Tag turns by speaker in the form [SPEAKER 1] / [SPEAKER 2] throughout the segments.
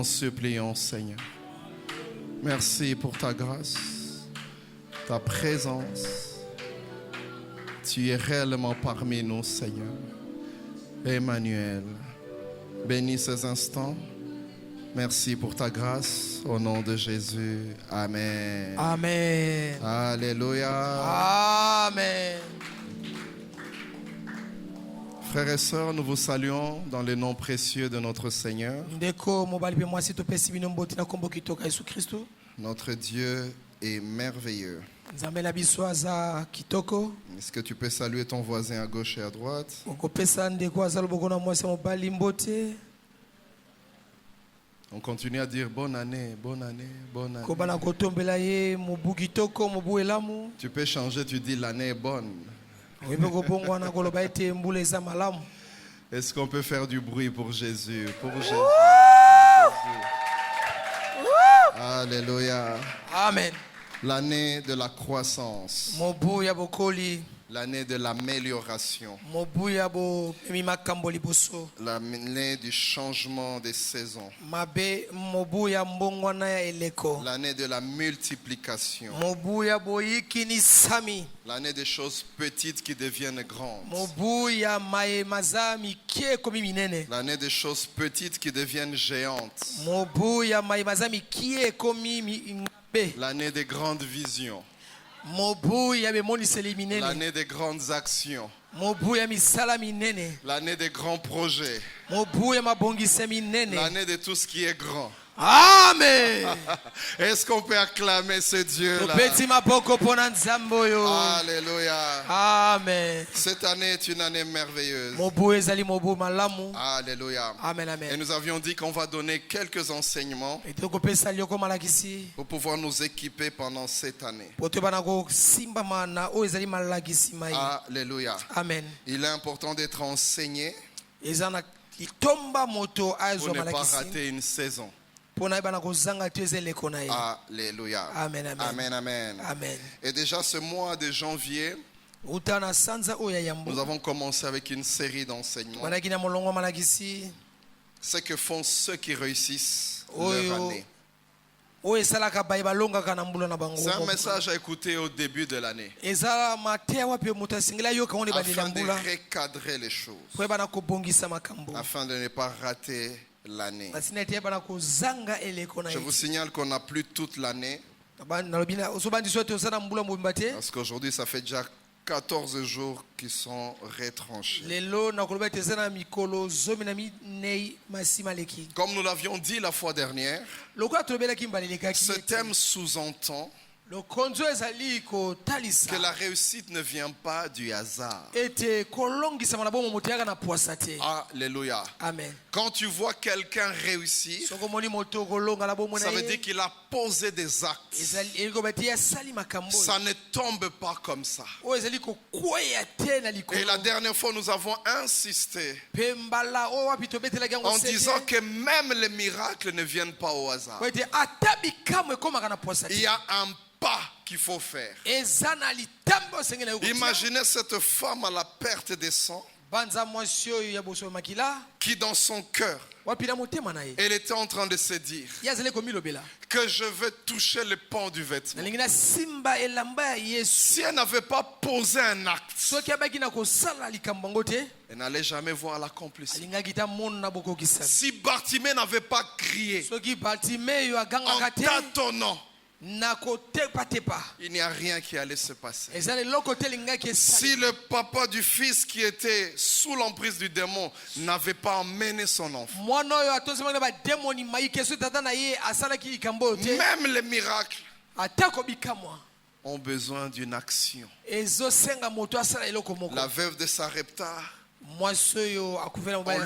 [SPEAKER 1] t'en supplions, Seigneur. Merci pour ta grâce, ta présence. Tu es réellement parmi nous, Seigneur. Emmanuel, bénis ces instants. Merci pour ta grâce. Au nom de Jésus. Amen.
[SPEAKER 2] Amen.
[SPEAKER 1] Alléluia.
[SPEAKER 2] Amen.
[SPEAKER 1] Frères et sœurs, nous vous saluons dans le nom précieux de notre Seigneur. Notre Dieu est merveilleux. Est-ce que tu peux saluer ton voisin à gauche et à droite? On continue à dire bonne année, bonne année, bonne année. Tu peux changer, tu dis l'année est bonne. Est-ce qu'on peut faire du bruit pour Jésus? Pour Jésus. Alléluia.
[SPEAKER 2] Amen.
[SPEAKER 1] L'année de la croissance. L'année de l'amélioration. L'année du changement des saisons. L'année de la multiplication. L'année des choses petites qui deviennent grandes. L'année des choses petites qui deviennent géantes. L'année des grandes visions. L'année des grandes actions. L'année des grands projets. L'année de tout ce qui est grand.
[SPEAKER 2] Amen.
[SPEAKER 1] Est-ce qu'on peut acclamer ce Dieu-là? Alléluia.
[SPEAKER 2] Amen.
[SPEAKER 1] Cette année est une année merveilleuse. Alléluia.
[SPEAKER 2] Amen, amen.
[SPEAKER 1] Et nous avions dit qu'on va donner quelques enseignements pour pouvoir nous équiper pendant cette année. Alléluia.
[SPEAKER 2] Amen.
[SPEAKER 1] Il est important d'être enseigné pour ne pas rater une saison. Alléluia.
[SPEAKER 2] Amen, amen.
[SPEAKER 1] Amen, amen.
[SPEAKER 2] Amen.
[SPEAKER 1] Et déjà ce mois de janvier, nous avons commencé avec une série d'enseignements. Ce que font ceux qui réussissent leur année. C'est un message à écouter au début de l'année, afin de recadrer les choses, afin de ne pas rater l'année. Je vous signale qu'on n'a plus toute l'année, parce qu'aujourd'hui ça fait déjà 14 jours qui sont retranchés. Comme nous l'avions dit la fois dernière, ce thème sous-entend que la réussite ne vient pas du hasard. Alléluia.
[SPEAKER 2] Amen.
[SPEAKER 1] Quand tu vois quelqu'un réussir, ça veut dire qu'il a posé des actes. Ça ne tombe pas comme ça. Et la dernière fois, nous avons insisté en disant que même les miracles ne viennent pas au hasard. Il y a un pas qu'il faut faire. Imaginez cette femme à la perte des sang, qui dans son cœur, elle était en train de se dire que je veux toucher le pan du vêtement. Si elle n'avait pas posé un acte, elle n'allait jamais voir l'accomplissement. Si Bartimée n'avait pas crié en tâtonnant, il n'y a rien qui allait se passer. Si le papa du fils qui était sous l'emprise du démon n'avait pas emmené son enfant, même les miracles ont besoin d'une action. La veuve de Sarepta, on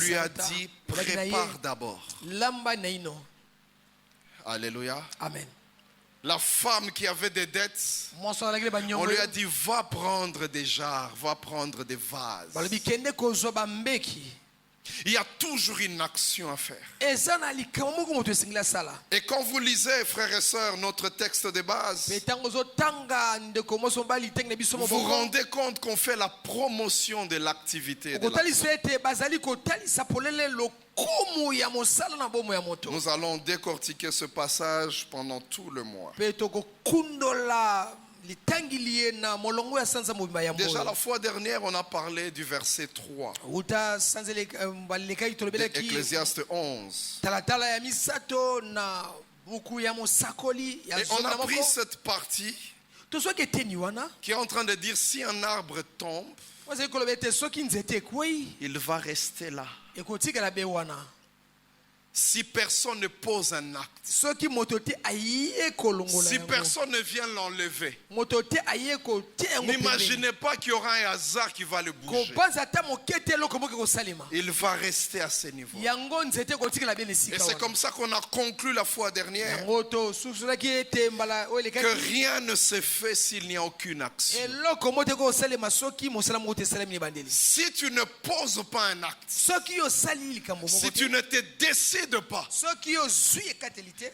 [SPEAKER 1] lui a dit prépare d'abord. Alléluia.
[SPEAKER 2] Amen.
[SPEAKER 1] La femme qui avait des dettes, on lui a dit va prendre des jarres, va prendre des vases. Il y a toujours une action à faire. Et quand vous lisez, frères et sœurs, notre texte de base, vous vous rendez compte qu'on fait la promotion de l'activité de Nous allons décortiquer ce passage pendant tout le mois. Déjà la fois dernière, on a parlé du verset 3 d'Ecclésiaste 11. Et on a pris cette partie qui est en train de dire si un arbre tombe, il va rester là. Si personne ne pose un acte, si personne ne vient l'enlever, n'imaginez pas qu'il y aura un hasard qui va le bouger. Il va rester à ce niveau. Et c'est comme ça qu'on a conclu la fois dernière que rien ne se fait s'il n'y a aucune action. Si tu ne poses pas un acte, si tu ne te décides pas,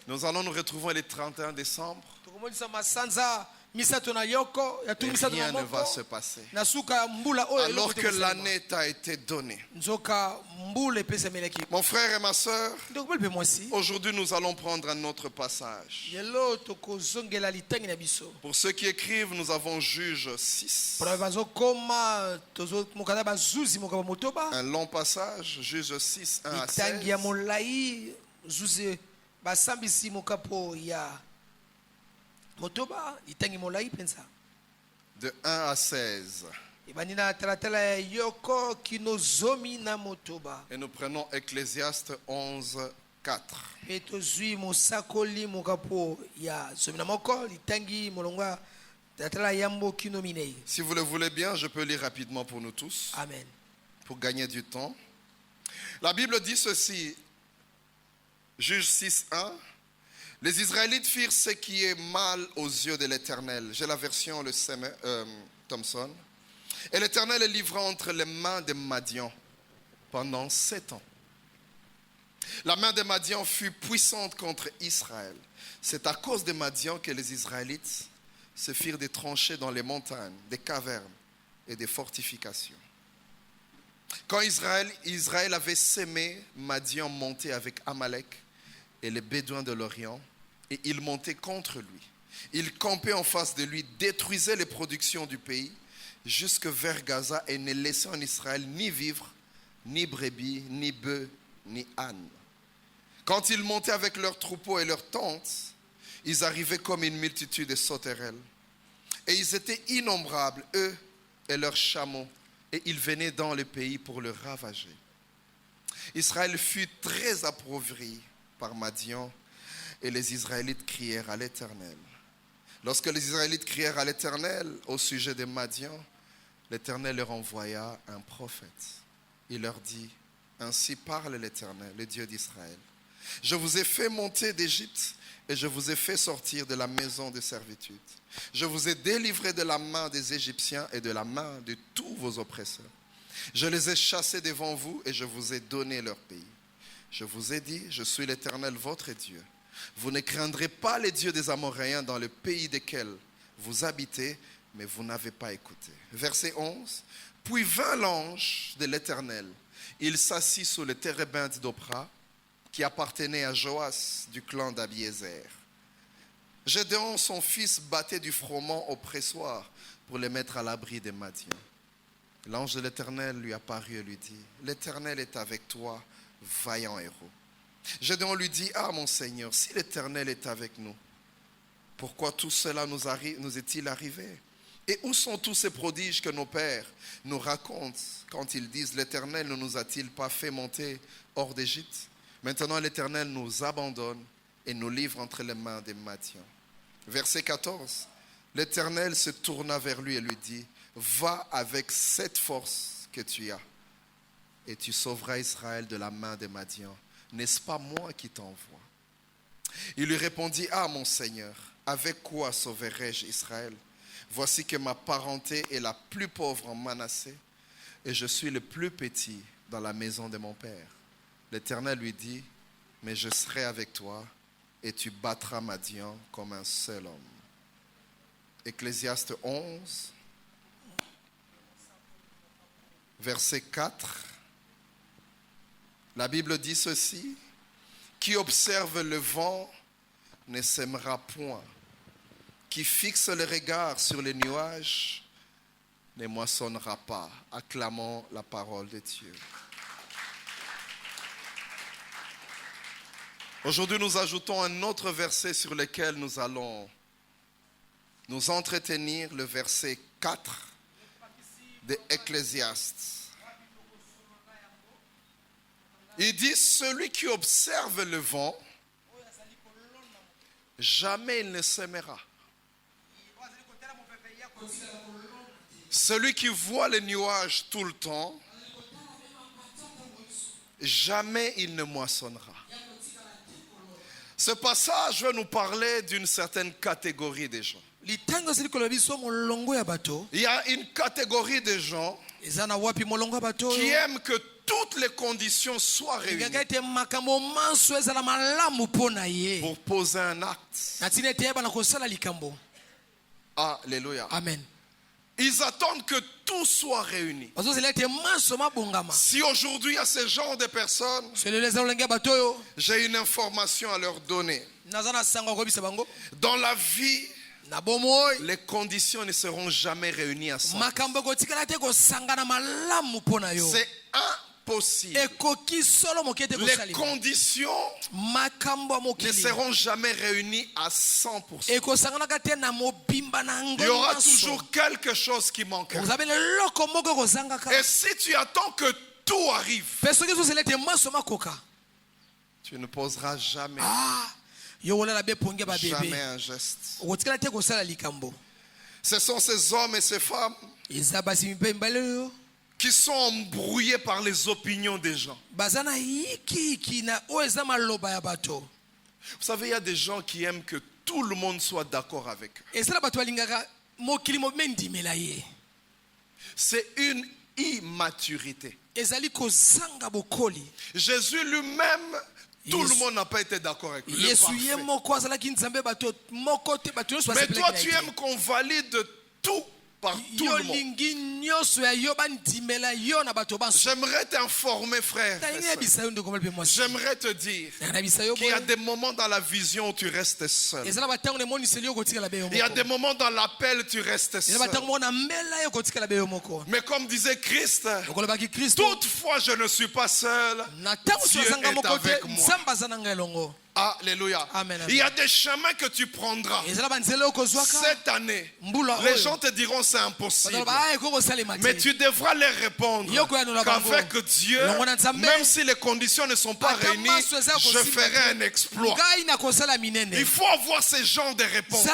[SPEAKER 1] nous allons nous retrouver le 31 décembre. Et rien ne va se passer alors que l'année t'a été donnée. Mon frère et ma soeur, aujourd'hui nous allons prendre un autre passage. Pour ceux qui écrivent, nous avons Juge 6. Un long passage, Juge 6, 1 à 16. De 1 à 16. Et nous prenons Ecclésiaste 11, 4. Si vous le voulez bien, je peux lire rapidement pour nous tous.
[SPEAKER 2] Amen.
[SPEAKER 1] Pour gagner du temps. La Bible dit ceci, Juge 6, 1. Les Israélites firent ce qui est mal aux yeux de l'Éternel. J'ai la version Thomson. Et l'Éternel les livra entre les mains de Madian pendant 7 ans. La main de Madian fut puissante contre Israël. C'est à cause de Madian que les Israélites se firent des tranchées dans les montagnes, des cavernes et des fortifications. Quand Israël avait sémé, Madian montait avec Amalek et les Bédouins de l'Orient, et il montait contre lui. Il campait en face de lui, détruisait les productions du pays, jusque vers Gaza, et ne laissait en Israël ni vivre, ni brebis, ni bœufs, ni ânes. Quand ils montaient avec leurs troupeaux et leurs tentes, ils arrivaient comme une multitude de sauterelles. Et ils étaient innombrables, eux et leurs chameaux, et ils venaient dans le pays pour le ravager. Israël fut très appauvri par Madian, et les Israélites crièrent à l'Éternel. Lorsque les Israélites crièrent à l'Éternel au sujet de Madian, l'Éternel leur envoya un prophète. Il leur dit, ainsi parle l'Éternel, le Dieu d'Israël. Je vous ai fait monter d'Égypte et je vous ai fait sortir de la maison de servitude. Je vous ai délivré de la main des Égyptiens et de la main de tous vos oppresseurs. Je les ai chassés devant vous et je vous ai donné leur pays. Je vous ai dit, je suis l'Éternel votre Dieu. Vous ne craindrez pas les dieux des Amoréens dans le pays desquels vous habitez, mais vous n'avez pas écouté. Verset 11. Puis vint l'ange de l'Éternel. Il s'assit sous le térébinthe d'Opra, qui appartenait à Joas du clan d'Abiézer. Gédéon, son fils, battait du froment au pressoir pour le mettre à l'abri des Madians. L'ange de l'Éternel lui apparut et lui dit, l'Éternel est avec toi, vaillant héros. Gédéon lui dit, ah mon Seigneur, si l'Éternel est avec nous, pourquoi tout cela nous est-il arrivé? Et où sont tous ces prodiges que nos pères nous racontent quand ils disent, l'Éternel ne nous a-t-il pas fait monter hors d'Égypte? Maintenant l'Éternel nous abandonne et nous livre entre les mains des Madians. Verset 14, l'Éternel se tourna vers lui et lui dit, va avec cette force que tu as et tu sauveras Israël de la main des Madians. N'est-ce pas moi qui t'envoie? Il lui répondit, ah mon Seigneur, avec quoi sauverai-je Israël? Voici que ma parenté est la plus pauvre en Manassé et je suis le plus petit dans la maison de mon Père. L'Éternel lui dit, mais je serai avec toi et tu battras Madian comme un seul homme. Ecclésiaste 11, verset 4. La Bible dit ceci, qui observe le vent ne sèmera point, qui fixe le regard sur les nuages ne moissonnera pas. Acclamons la parole de Dieu. Aujourd'hui, nous ajoutons un autre verset sur lequel nous allons nous entretenir, le verset 4 de Ecclésiaste. Il dit, celui qui observe le vent, jamais il ne sèmera. Celui qui voit les nuages tout le temps, jamais il ne moissonnera. Ce passage va nous parler d'une certaine catégorie de gens. Il y a une catégorie de gens qui aiment que toutes les conditions soient réunies pour poser un acte. Alléluia.
[SPEAKER 2] Amen.
[SPEAKER 1] Ils attendent que tout soit réuni. Si aujourd'hui il y a ce genre de personnes, j'ai une information à leur donner. Dans la vie, les conditions ne seront jamais réunies à 100%. C'est impossible. Les conditions ne seront jamais réunies à 100%. Il y aura toujours quelque chose qui manquera. Et si tu attends que tout arrive, tu ne poseras jamais un geste. Ce sont ces hommes et ces femmes qui sont embrouillés par les opinions des gens. Vous savez, il y a des gens qui aiment que tout le monde soit d'accord avec eux. C'est une immaturité. Jésus lui-même, tout le monde n'a pas été d'accord avec lui. Mais toi, tu aimes qu'on valide tout par tout le monde. J'aimerais t'informer, frère. J'aimerais te dire qu'il y a des moments dans la vision où tu restes seul. Il y a des moments dans l'appel où tu restes seul. Mais comme disait Christ, toutefois je ne suis pas seul. Dieu est avec moi. Alléluia.
[SPEAKER 2] Amen, amen.
[SPEAKER 1] Il y a des chemins que tu prendras. Cette année, les gens te diront c'est impossible. Mais tu devras leur répondre qu'avec Dieu, même si les conditions ne sont pas réunies, je ferai un exploit. Il faut avoir ce genre de réponses.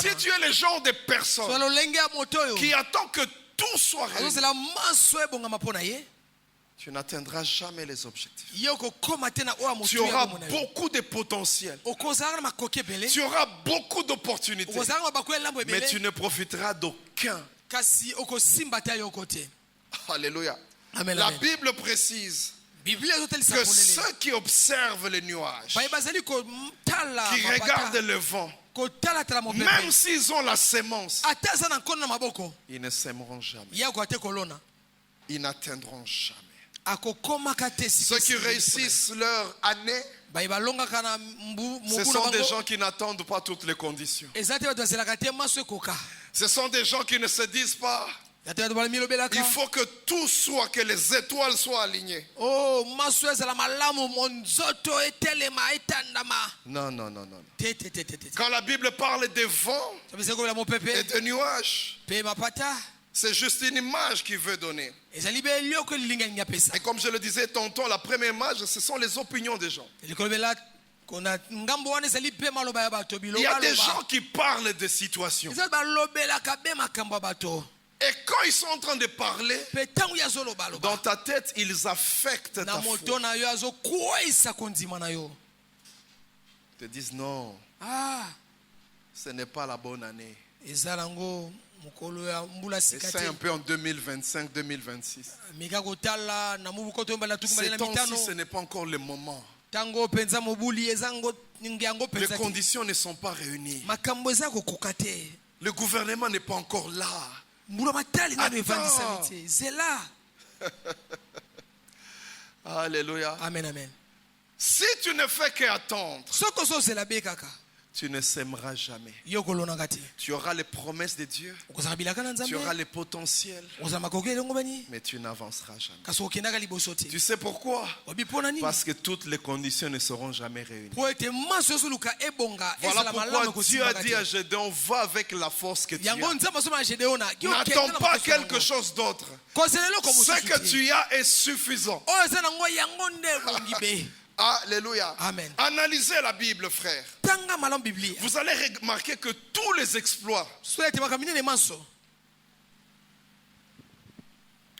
[SPEAKER 1] Si tu es le genre de personne qui attend que tout soit réuni, tu n'atteindras jamais les objectifs. Tu auras beaucoup de potentiel. Tu auras beaucoup d'opportunités. Mais tu ne profiteras d'aucun. Alléluia.
[SPEAKER 2] Amen,
[SPEAKER 1] La
[SPEAKER 2] amen.
[SPEAKER 1] Bible précise que ceux qui observent les nuages, qui regardent le vent, même s'ils ont la sémence, ils ne sèmeront jamais. Ils n'atteindront jamais. Ceux qui réussissent leur année, ce sont des gens qui n'attendent pas toutes les conditions. Ce sont des gens qui ne se disent pas, il faut que tout soit, que les étoiles soient alignées. Non, non, non, non. Quand la Bible parle de vent et de nuages, c'est juste une image qu'il veut donner. Et comme je le disais tantôt, la première image, ce sont les opinions des gens. Il y a des gens qui parlent de situations. Et quand ils sont en train de parler, dans ta tête, ils affectent ta foi. Ils te disent non, ce n'est pas la bonne année. Essaye un peu en 2025, 2026. Ces temps-ci, ce n'est pas encore le moment. Les conditions ne sont pas réunies. Le gouvernement n'est pas encore là. Attends. Alléluia.
[SPEAKER 2] Amen, amen.
[SPEAKER 1] Si tu ne fais qu'attendre, tu ne s'aimeras jamais. Tu auras les promesses de Dieu, tu auras les potentiels, mais tu n'avanceras jamais. Tu sais pourquoi? Parce que toutes les conditions ne seront jamais réunies. Voilà pourquoi Dieu a dit à Gédéon, va avec la force que tu as. N'attends pas quelque chose d'autre. Ce que tu as est suffisant. Alléluia.
[SPEAKER 2] Amen.
[SPEAKER 1] Analysez la Bible, frère. Vous allez remarquer que tous les exploits,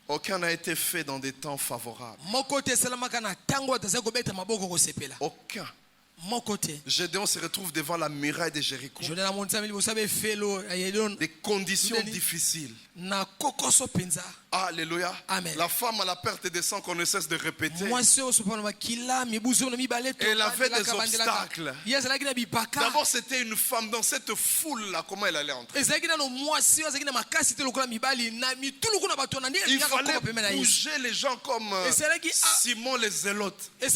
[SPEAKER 1] aucun n'a été fait dans des temps favorables. Aucun. Gédéon se retrouve devant la muraille de Jéricho. Des conditions difficiles. Alléluia.
[SPEAKER 2] Amen.
[SPEAKER 1] La femme à la perte de sang qu'on ne cesse de répéter. Elle avait des obstacles. D'abord, c'était une femme dans cette foule-là. Comment elle allait entrer? Il fallait bouger les gens comme Simon les Zélotes. Des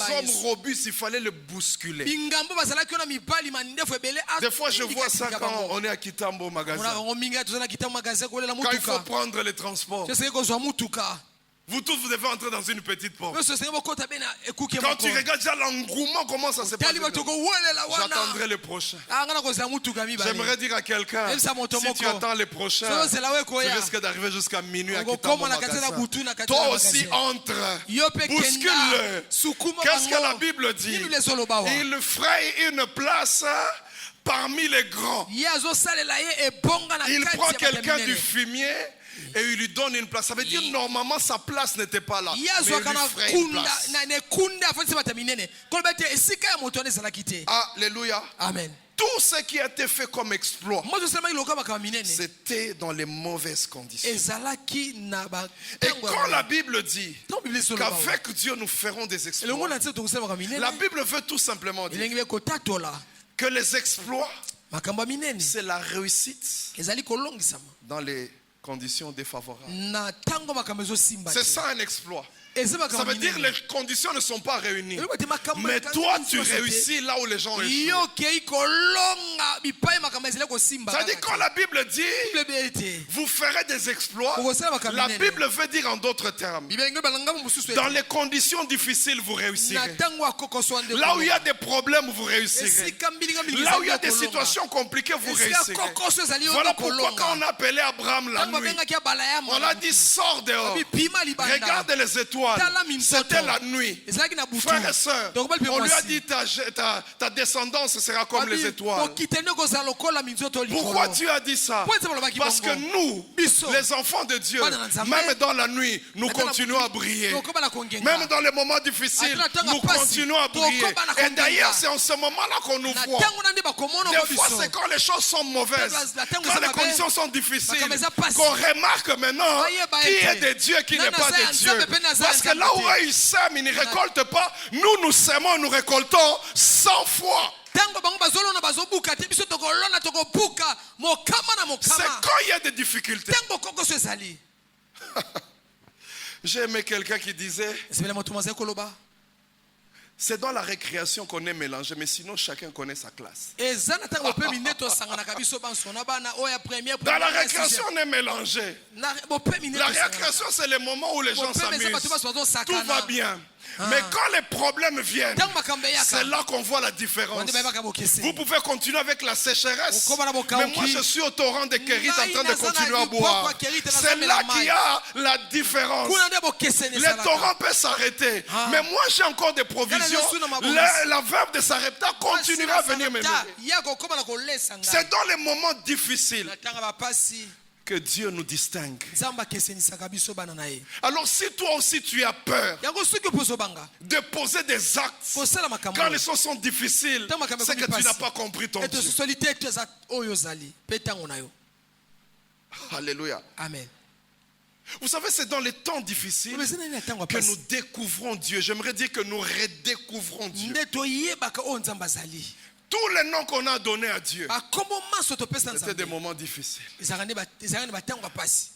[SPEAKER 1] hommes robustes, il fallait les bousculer. Des fois, je vois ça quand on est à Kitambo magasin. Quand il faut prendre les transports. Vous tous, vous devez entrer dans une petite porte. Quand tu regardes déjà l'engouement, comment ça se passe? J'attendrai le prochain. J'aimerais dire à quelqu'un, si tu attends le prochain, tu risques d'arriver jusqu'à minuit à Kitambo magasin. Toi aussi, entre. Bouscule-le. Qu'est-ce que la Bible dit? Il fraye une place parmi les grands. Il prend quelqu'un du fumier et il lui donne une place. Ça veut dire normalement sa place n'était pas là. Mais il lui fraye une place. Alléluia.
[SPEAKER 2] Amen.
[SPEAKER 1] Tout ce qui a été fait comme exploit, c'était dans les mauvaises conditions. Et quand la Bible dit qu'avec Dieu nous ferons des exploits, la Bible veut tout simplement dire que les exploits, c'est la réussite dans les conditions défavorables. C'est ça un exploit. Ça veut dire que les conditions ne sont pas réunies. Mais toi, tu réussis là où les gens échouent. Ça dit quand la Bible dit vous ferez des exploits, la Bible veut dire en d'autres termes, dans les conditions difficiles, vous réussirez. Là où il y a des problèmes, vous réussirez. Là où il y a des situations compliquées, vous réussirez. Voilà pourquoi quand on appelait Abraham la nuit, on a dit sors dehors, regarde les étoiles. C'était la nuit. Frères et sœurs, on lui a dit ta descendance sera comme les étoiles. Pourquoi Dieu a dit ça? Parce que nous, les enfants de Dieu, même dans la nuit, nous continuons à briller. Même dans les moments difficiles, nous continuons à briller. Et d'ailleurs, c'est en ce moment-là qu'on nous voit. Des fois, c'est quand les choses sont mauvaises, quand les conditions sont difficiles, qu'on remarque maintenant qui est de Dieu et qui n'est pas de Dieu. Parce que là où ils sèment, ils ne récoltent pas. Nous sèmons, nous récoltons 100 fois. C'est quand il y a des difficultés. J'ai aimé quelqu'un qui disait, c'est dans la récréation qu'on est mélangé, mais sinon chacun connaît sa classe. Dans la récréation, on est mélangé. La récréation, c'est le moment où les gens s'amusent. Tout va bien. Mais quand les problèmes viennent, c'est là qu'on voit la différence. Vous pouvez continuer avec la sécheresse, mais moi je suis au torrent de Kérit en train de continuer à boire. C'est là qu'il y a la différence. Le torrent peut s'arrêter, mais moi j'ai encore des provisions. La veuve de Sarepta continuera à venir me lever. C'est dans les moments difficiles que Dieu nous distingue.
[SPEAKER 2] nzambe akesenisaka biso bana na ye.
[SPEAKER 1] Alors si toi aussi tu as peur
[SPEAKER 2] Yango soki mpo ozobanga
[SPEAKER 1] de poser des actes
[SPEAKER 2] kosala makambo
[SPEAKER 1] quand les choses sont difficiles,
[SPEAKER 2] Ntango makambo
[SPEAKER 1] c'est que
[SPEAKER 2] ekomi
[SPEAKER 1] tu n'as
[SPEAKER 2] pasi.
[SPEAKER 1] pas compris ton
[SPEAKER 2] ete
[SPEAKER 1] Dieu.
[SPEAKER 2] ososoli te ete eza oyo ozali mpe ntango na yo.
[SPEAKER 1] Alléluia.
[SPEAKER 2] Amen.
[SPEAKER 1] Vous savez, c'est dans les temps difficiles
[SPEAKER 2] Oyo eza nani na ntango ya
[SPEAKER 1] que nous
[SPEAKER 2] pasi
[SPEAKER 1] découvrons Dieu. J'aimerais dire que nous redécouvrons Dieu.
[SPEAKER 2] nde toyebaka oyo nzambe azali.
[SPEAKER 1] Tous les noms qu'on a donnés à Dieu,
[SPEAKER 2] bakombo maso topesa
[SPEAKER 1] c'était des
[SPEAKER 2] nzambe
[SPEAKER 1] moments difficiles.
[SPEAKER 2] ezalaka nde batango ya pasi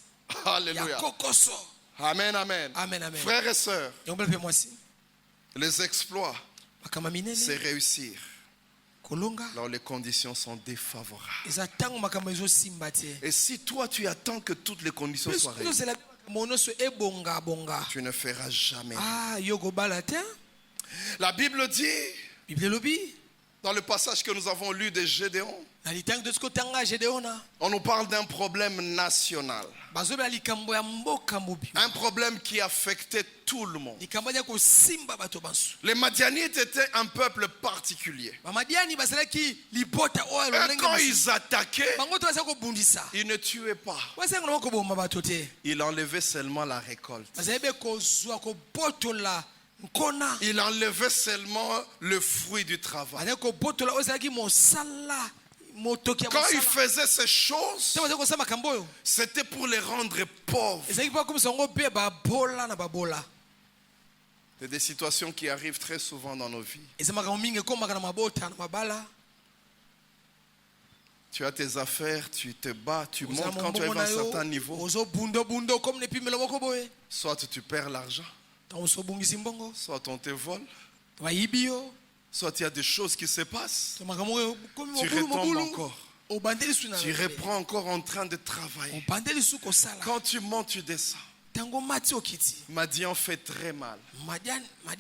[SPEAKER 1] Alléluia.
[SPEAKER 2] ya kokoso.
[SPEAKER 1] Amen, amen.
[SPEAKER 2] Amen, amen.
[SPEAKER 1] Frères et sœurs,
[SPEAKER 2] yango mpe mwasi
[SPEAKER 1] les exploits,
[SPEAKER 2] makambo minene
[SPEAKER 1] c'est réussir
[SPEAKER 2] kolonga
[SPEAKER 1] alors les conditions sont défavorables.
[SPEAKER 2] eza ntango makambo ezosimba te.
[SPEAKER 1] Et si toi tu attends que toutes les conditions soient réunies,
[SPEAKER 2] ozela makambo nyonso ebongabonga
[SPEAKER 1] tu ne feras jamais.
[SPEAKER 2] yo kobala te.
[SPEAKER 1] La Bible dit,
[SPEAKER 2] bible elobi
[SPEAKER 1] dans le passage que nous avons lu de Gédéon,
[SPEAKER 2] na litangi tosi kotanga gedeona
[SPEAKER 1] on nous parle d'un problème national.
[SPEAKER 2] bazobela likambo ya mboka mobima,
[SPEAKER 1] Un problème qui affectait tout le monde.
[SPEAKER 2] likambo ya kosimba bato banso.
[SPEAKER 1] Les Madianites étaient un peuple particulier.
[SPEAKER 2] bamadiani bazalaki libota oyo
[SPEAKER 1] Et
[SPEAKER 2] lolenge
[SPEAKER 1] quand
[SPEAKER 2] mosusu.
[SPEAKER 1] ils attaquaient,
[SPEAKER 2] bango to baza kobundisa
[SPEAKER 1] ils ne tuaient pas.
[SPEAKER 2] basengo na koboma bato te,
[SPEAKER 1] Ils enlevaient seulement la récolte.
[SPEAKER 2] bazali be kozwa kobotola nkona,
[SPEAKER 1] Ils enlevaient seulement le fruit du travail.
[SPEAKER 2] bazali kobotola oyo ezalaki mosala motoki ya
[SPEAKER 1] Quand ils
[SPEAKER 2] mosala.
[SPEAKER 1] faisaient ces choses,
[SPEAKER 2] te bazali kosala makambo oyo
[SPEAKER 1] c'était pour les rendre pauvres.
[SPEAKER 2] ezalaki mpo akomisa bango mpe babola na babola.
[SPEAKER 1] C'est des situations qui arrivent très souvent dans nos vies.
[SPEAKER 2] eza makambo mingi ekomaka na mabota na mabala.
[SPEAKER 1] Tu as tes affaires, tu te bats, tu
[SPEAKER 2] Ozala
[SPEAKER 1] montes quand tu
[SPEAKER 2] mombongo
[SPEAKER 1] arrives à
[SPEAKER 2] na
[SPEAKER 1] un
[SPEAKER 2] yo,
[SPEAKER 1] certain niveau.
[SPEAKER 2] ozobundobundo comme na epimelo moko boye,
[SPEAKER 1] Soit tu perds l'argent,
[SPEAKER 2] ntango osobungisi mbongo
[SPEAKER 1] soit on te vole,
[SPEAKER 2] bayibi yo,
[SPEAKER 1] soit il y a des choses qui se passent.
[SPEAKER 2] to makambo oyo komi
[SPEAKER 1] Tu
[SPEAKER 2] mobulu
[SPEAKER 1] retombes
[SPEAKER 2] mobulu
[SPEAKER 1] encore.
[SPEAKER 2] obandeli su na
[SPEAKER 1] Tu reprends encore en train de travailler.
[SPEAKER 2] obandeli su kosala.
[SPEAKER 1] Quand tu montes, tu descends.
[SPEAKER 2] ntango mati okiti
[SPEAKER 1] Madian fait très mal.
[SPEAKER 2] madia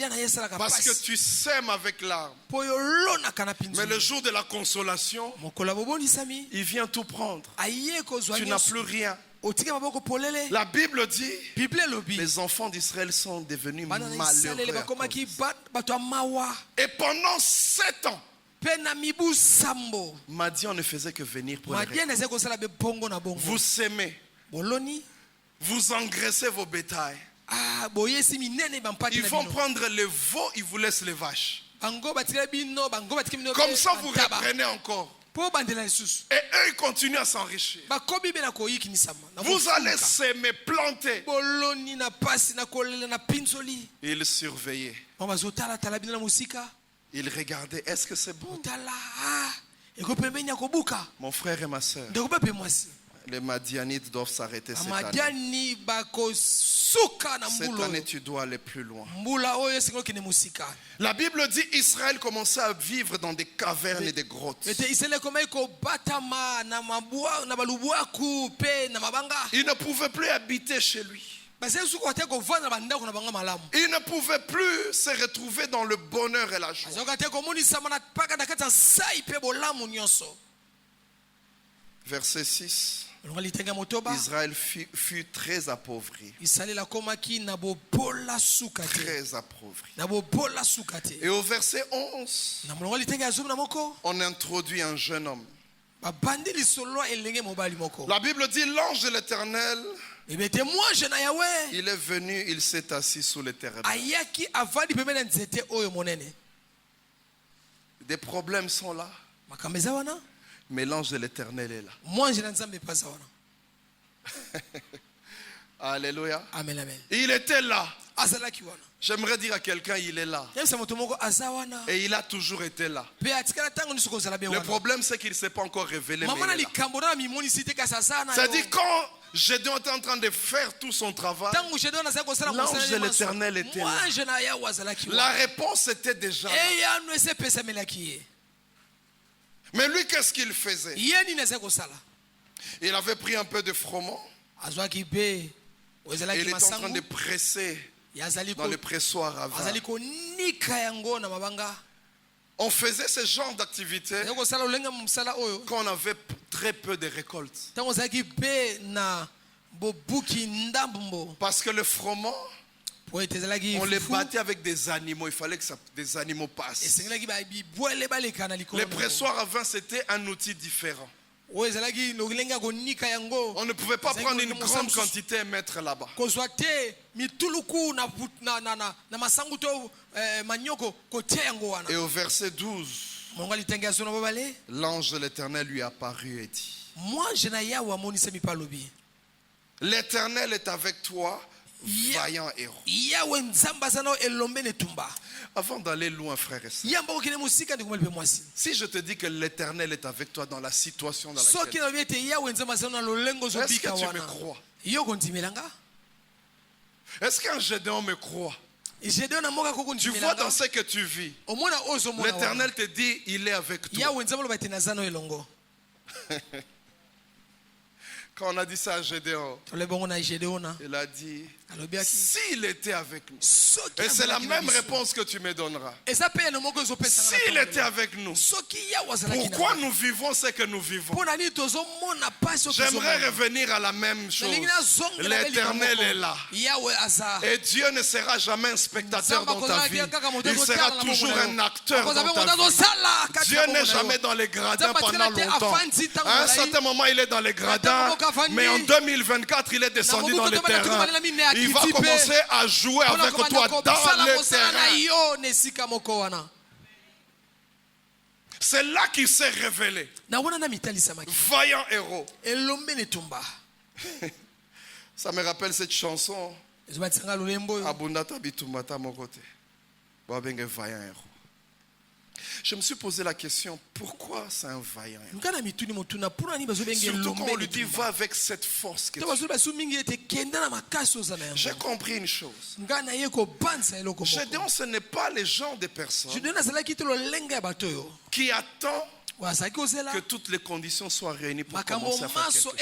[SPEAKER 2] na ye esalaka
[SPEAKER 1] Parce que
[SPEAKER 2] pasi
[SPEAKER 1] tu sèmes avec l'arme.
[SPEAKER 2] mpo oyo olonaka na
[SPEAKER 1] Mais le
[SPEAKER 2] mpinzoli.
[SPEAKER 1] jour de la consolation,
[SPEAKER 2] mokolo ya bobonisami
[SPEAKER 1] il vient tout prendre.
[SPEAKER 2] aye kozwa
[SPEAKER 1] Tu n'as plus
[SPEAKER 2] nyonso,
[SPEAKER 1] rien.
[SPEAKER 2] otika maboko polele.
[SPEAKER 1] La Bible dit,
[SPEAKER 2] bible elobi
[SPEAKER 1] les enfants d'Israël sont devenus
[SPEAKER 2] bana na isalele
[SPEAKER 1] malheureux. à
[SPEAKER 2] bakomaki
[SPEAKER 1] cause.
[SPEAKER 2] bato ya mawa.
[SPEAKER 1] Et pendant 7 ans,
[SPEAKER 2] mpe na mibu sambo
[SPEAKER 1] Madian ne faisait que venir pour les
[SPEAKER 2] madia
[SPEAKER 1] récoltes.
[SPEAKER 2] na ezali kosala be bongo na bongo.
[SPEAKER 1] Vous sémez,
[SPEAKER 2] boloni
[SPEAKER 1] vous engraissez vos bétails.
[SPEAKER 2] boyesi minene bampati
[SPEAKER 1] Ils
[SPEAKER 2] na
[SPEAKER 1] vont
[SPEAKER 2] bino.
[SPEAKER 1] prendre les veaux, ils vous laissent les vaches.
[SPEAKER 2] bango batikala bino bango batikala bino
[SPEAKER 1] Comme
[SPEAKER 2] be
[SPEAKER 1] ça, vous
[SPEAKER 2] bantaba.
[SPEAKER 1] reprenez encore.
[SPEAKER 2] mpo bandela lisusu
[SPEAKER 1] Et eux, ils continuent à s'enrichir.
[SPEAKER 2] bakomi be na koyikinisama na
[SPEAKER 1] Vous
[SPEAKER 2] kofuka.
[SPEAKER 1] allez s'aimer, planter.
[SPEAKER 2] boloni na pasi na kolela na pinzoli.
[SPEAKER 1] Ils surveillaient.
[SPEAKER 2] mo bazotalatala bino na mosika
[SPEAKER 1] Ils regardaient, est-ce que c'est bon?
[SPEAKER 2] otala eko pembeni ya kobuka
[SPEAKER 1] Mon frère et ma soeur,
[SPEAKER 2] ndeko mpe mwasi
[SPEAKER 1] les Madianites doivent s'arrêter cette année.
[SPEAKER 2] amadiani bakosuka na
[SPEAKER 1] Cette
[SPEAKER 2] mbula
[SPEAKER 1] année,
[SPEAKER 2] oyo.
[SPEAKER 1] tu dois aller plus loin.
[SPEAKER 2] mbula oyo esengi okende mosika.
[SPEAKER 1] La Bible dit Israël commençait à vivre dans des cavernes et des grottes.
[SPEAKER 2] ete isele ekomaki kobatama na balubwaku mpe na mabanga.
[SPEAKER 1] Il ne pouvait plus habiter chez lui.
[SPEAKER 2] basali suku bate kovanda na bandako na bango malamu.
[SPEAKER 1] Il ne pouvait plus se retrouver dans le bonheur et la joie.
[SPEAKER 2] azoka te komonisama na paka na kati ya sai mpe bolamu nyonso.
[SPEAKER 1] Verset 6.
[SPEAKER 2] olonga litenge ya motoba
[SPEAKER 1] Israël fut très appauvri.
[SPEAKER 2] isalaeli akomaki na bobola suka te,
[SPEAKER 1] Très appauvri.
[SPEAKER 2] na bobola suka te.
[SPEAKER 1] Et au verset 11,
[SPEAKER 2] na molongo litenge ya zomi na moko
[SPEAKER 1] on introduit un jeune homme.
[SPEAKER 2] babandi lisolo elenge mobali moko.
[SPEAKER 1] La Bible dit l'ange de l'Éternel,
[SPEAKER 2] ebete mwanje na yawe
[SPEAKER 1] il est venu, il s'est assis sous le terrain.
[SPEAKER 2] ayaki avandi pembeni ya nzete oyo monene.
[SPEAKER 1] Des problèmes sont là,
[SPEAKER 2] makambo eza wana,
[SPEAKER 1] mais l'ange de l'Éternel est là.
[SPEAKER 2] mwanje na nzambe epa aza wana.
[SPEAKER 1] Alléluia.
[SPEAKER 2] amen amen.
[SPEAKER 1] Il était là.
[SPEAKER 2] azalaki wana.
[SPEAKER 1] J'aimerais dire à quelqu'un, il est là.
[SPEAKER 2] yebisa moto moko aza wana
[SPEAKER 1] Et il a toujours été là.
[SPEAKER 2] mpe atikala ntango nyonso kozala be
[SPEAKER 1] Le
[SPEAKER 2] wana.
[SPEAKER 1] problème, c'est qu'il ne s'est pas encore révélé.
[SPEAKER 2] mama na
[SPEAKER 1] Mais il est là.
[SPEAKER 2] likambo na mimonisi te kasi aza na yo.
[SPEAKER 1] C'est-à-dire, quand Gédéon était en train de faire tout son travail,
[SPEAKER 2] ntango Gédéon azali kosala
[SPEAKER 1] l'ange
[SPEAKER 2] mosala
[SPEAKER 1] de
[SPEAKER 2] ne
[SPEAKER 1] l'Éternel était là.
[SPEAKER 2] mwanje na yawe azalaki
[SPEAKER 1] la
[SPEAKER 2] wana.
[SPEAKER 1] réponse était déjà là.
[SPEAKER 2] eyano esi epesamelaki ye.
[SPEAKER 1] Mais lui, qu'est-ce qu'il faisait?
[SPEAKER 2] ye nini azali kosala.
[SPEAKER 1] Il avait pris un peu de froment.
[SPEAKER 2] azwaki be
[SPEAKER 1] Et
[SPEAKER 2] oyo
[SPEAKER 1] il
[SPEAKER 2] ezalaki
[SPEAKER 1] était en train
[SPEAKER 2] masango
[SPEAKER 1] de presser
[SPEAKER 2] ye azali
[SPEAKER 1] dans le pressoir à vin.
[SPEAKER 2] azali konika yango na mabanga.
[SPEAKER 1] On faisait ce genre d'activité
[SPEAKER 2] azali kosala olenge mosala oyo
[SPEAKER 1] quand on avait très peu de récoltes.
[SPEAKER 2] ntango ozalaki be na bobuki ndambo
[SPEAKER 1] Parce que le froment,
[SPEAKER 2] po ete ezalaki
[SPEAKER 1] on les
[SPEAKER 2] fufu,
[SPEAKER 1] battait avec des animaux. Il fallait que des animaux passent.
[SPEAKER 2] esengelaki bibwele baleka na likolo
[SPEAKER 1] Les
[SPEAKER 2] na yango.
[SPEAKER 1] pressoirs à vin, c'était un outil différent.
[SPEAKER 2] oyo ezalaki lolenge ya konika yango
[SPEAKER 1] On ne pouvait pas
[SPEAKER 2] Ezalaki
[SPEAKER 1] prendre une
[SPEAKER 2] koleka
[SPEAKER 1] grande
[SPEAKER 2] mosantu.
[SPEAKER 1] quantité et mettre là-bas.
[SPEAKER 2] kozwa te mituluku na masangu to manyoko kotia yango wana
[SPEAKER 1] Et au verset 12,
[SPEAKER 2] mongo litenge ya zona babale
[SPEAKER 1] l'ange de l'Éternel lui apparut et dit,
[SPEAKER 2] mwanje na yawe amonisami mpe alobi
[SPEAKER 1] l'Éternel est avec toi, vaillant héros.
[SPEAKER 2] yawe nzambe aza nao elombe netumba
[SPEAKER 1] Avant d'aller loin, frères et sœurs,
[SPEAKER 2] yamba okende mosika ndikomali mpe mwasi
[SPEAKER 1] si je te dis que l'Éternel est avec toi dans la situation dans
[SPEAKER 2] soki
[SPEAKER 1] laquelle,
[SPEAKER 2] nalobi ete yawe nzambe aza na lolengo
[SPEAKER 1] est-ce
[SPEAKER 2] ozobika
[SPEAKER 1] que tu me
[SPEAKER 2] wana
[SPEAKER 1] crois?
[SPEAKER 2] yo kondimelanga
[SPEAKER 1] Est-ce qu'un Gédéon me croit?
[SPEAKER 2] jedeo na moka
[SPEAKER 1] Tu vois dans
[SPEAKER 2] kokondimelanga
[SPEAKER 1] ce que tu vis,
[SPEAKER 2] omona oyo ozomona wana.
[SPEAKER 1] l'Éternel te dit, il est avec toi.
[SPEAKER 2] yawe nzambe aloba ete naza no elongo
[SPEAKER 1] Quand on a dit ça à Gédéon,
[SPEAKER 2] tolobi bongo na jedeo na
[SPEAKER 1] il a dit,
[SPEAKER 2] alobiaki
[SPEAKER 1] s'il était avec nous.
[SPEAKER 2] soki
[SPEAKER 1] Et c'est la
[SPEAKER 2] azalaki na
[SPEAKER 1] même
[SPEAKER 2] biso.
[SPEAKER 1] réponse que tu me donneras.
[SPEAKER 2] eza mpe eno moko ezopesanga
[SPEAKER 1] S'il était avec nous,
[SPEAKER 2] soki yawe azalaki na
[SPEAKER 1] pourquoi
[SPEAKER 2] ngai,
[SPEAKER 1] nous vivons ce que nous vivons?
[SPEAKER 2] mpo na nini tozomona pasi oyo
[SPEAKER 1] J'aimerais
[SPEAKER 2] tozomona?
[SPEAKER 1] revenir à la même chose.
[SPEAKER 2] nalingi nazongela mpe
[SPEAKER 1] L'Éternel
[SPEAKER 2] likambo
[SPEAKER 1] est là.
[SPEAKER 2] yawe aza
[SPEAKER 1] Et Dieu ne sera jamais un spectateur dans ta vie. Il
[SPEAKER 2] Il
[SPEAKER 1] sera toujours un acteur dans ta vie. Dieu n'est jamais dans les gradins pendant longtemps. À un certain moment, il est dans les gradins, mais en 2024, il est descendu dans les terrains. Il va commencer à jouer avec toi dans les terrains. C'est là qu'il s'est révélé. Vaillant héros. Ça me rappelle cette chanson. Abundata bitumata mokote. Babenge vaillant héros. Je me suis posé la question, pourquoi c'est un vaillant héros? Surtout quand on lui dit, va avec cette force que tu as. J'ai compris une chose. Gédéon, ce n'est pas les gens des personnes qui attendent que toutes les conditions soient réunies pour commencer à faire quelque chose.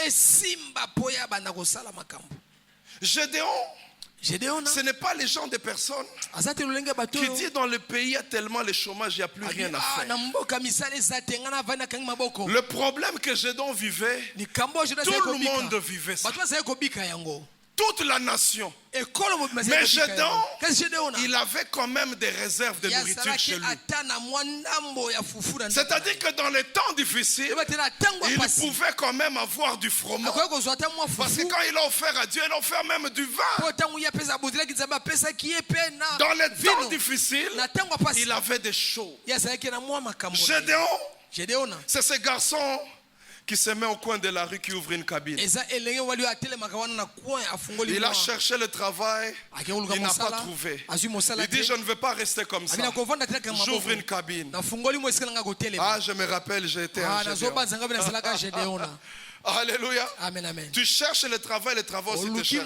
[SPEAKER 1] Gédéon, ce n'est pas les gens des personnes qui disent dans le pays, il y a tellement le chômage, il n'y a plus rien à faire. Le problème que Gédéon vivait, tout le monde vivait ça. Toute la nation. Mais Gédéon, il avait quand même des réserves de nourriture chez lui. C'est-à-dire que dans les temps difficiles, il pouvait quand même avoir du froment. Parce que quand il a offert à Dieu, il a offert même du vin. Dans les temps difficiles, il avait des choses. Gédéon, c'est ce garçon qui se met au coin de la rue, qui ouvre une cabine. Il a cherché le travail, il n'a pas trouvé. Il dit, je ne veux pas rester comme ça. J'ouvre une cabine. Ah, je me rappelle, j'ai été un Gédéon. Alléluia.
[SPEAKER 2] Amen, amen.
[SPEAKER 1] Tu cherches le travail aussi te cherche.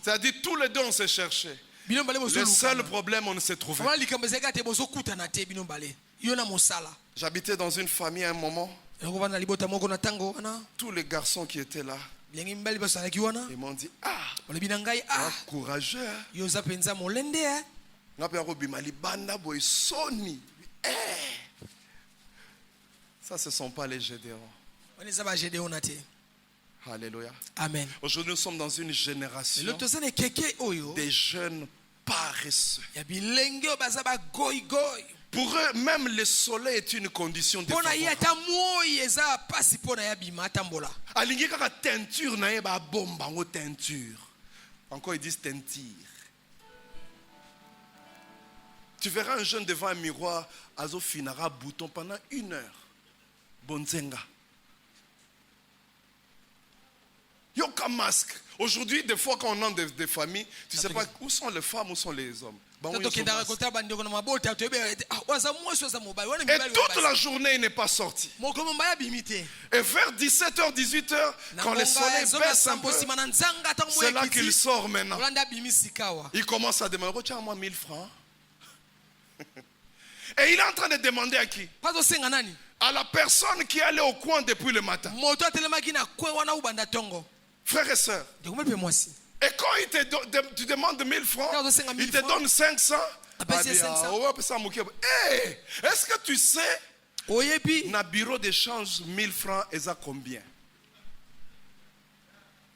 [SPEAKER 1] C'est-à-dire, tous les deux, on s'est cherché. Le seul problème, on ne s'est trouvé. J'habitais dans une famille à un moment. Tous les garçons qui étaient là, ils m'ont dit, ah, courageux. Ça, ce ne sont pas les Gédéons. Alléluia.
[SPEAKER 2] Amen.
[SPEAKER 1] Aujourd'hui, nous sommes dans une génération des jeunes paresseux. Pour eux, même le soleil est une condition défavorable. Alingi kaka teinture na ye ba bomba ngo teinture. Encore ils disent teinture. Tu verras un jeune devant un miroir, azo finara bouton pendant 1 heure. Bonzenga. Yoka masque. Aujourd'hui, des fois quand on entre des familles, tu ne sais pas où sont les femmes, où sont les hommes. Et toute la journée, il n'est pas sorti. Et vers 17h, 18h, quand le soleil baisse un peu, c'est là qu'il sort maintenant. Il commence à demander, retiens-moi 1000 francs. Et il est en train de demander à qui? À la personne qui est allée au coin depuis le matin. Frères et sœurs. Et quand tu demandes 1000 francs, il te donne 500. Hey, est-ce que tu sais, dans bureau d'échange, 1000 francs, et ça combien?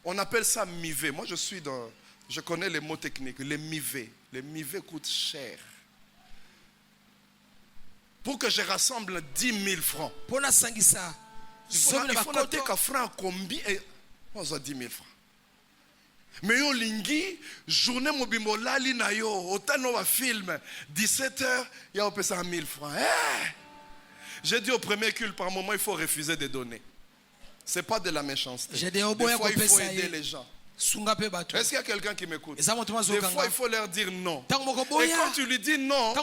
[SPEAKER 1] On appelle ça mivé. Moi, je connais les mots techniques. Les mivé. Les mivé coûtent cher. Pour que je rassemble 10 000 francs, Il faut noter qu'un franc combien on a 10 000 francs. Mais yo lingi, journée mobimbo lali na yo, autant de film, 17h, il y a 100 000 francs. J'ai dit au premier culte, par moment, il faut refuser de donner. Ce n'est pas de la méchanceté. Des fois, il faut aider les gens. Est-ce qu'il y a quelqu'un qui m'écoute? Des fois, il faut leur dire non. Et quand tu lui dis non,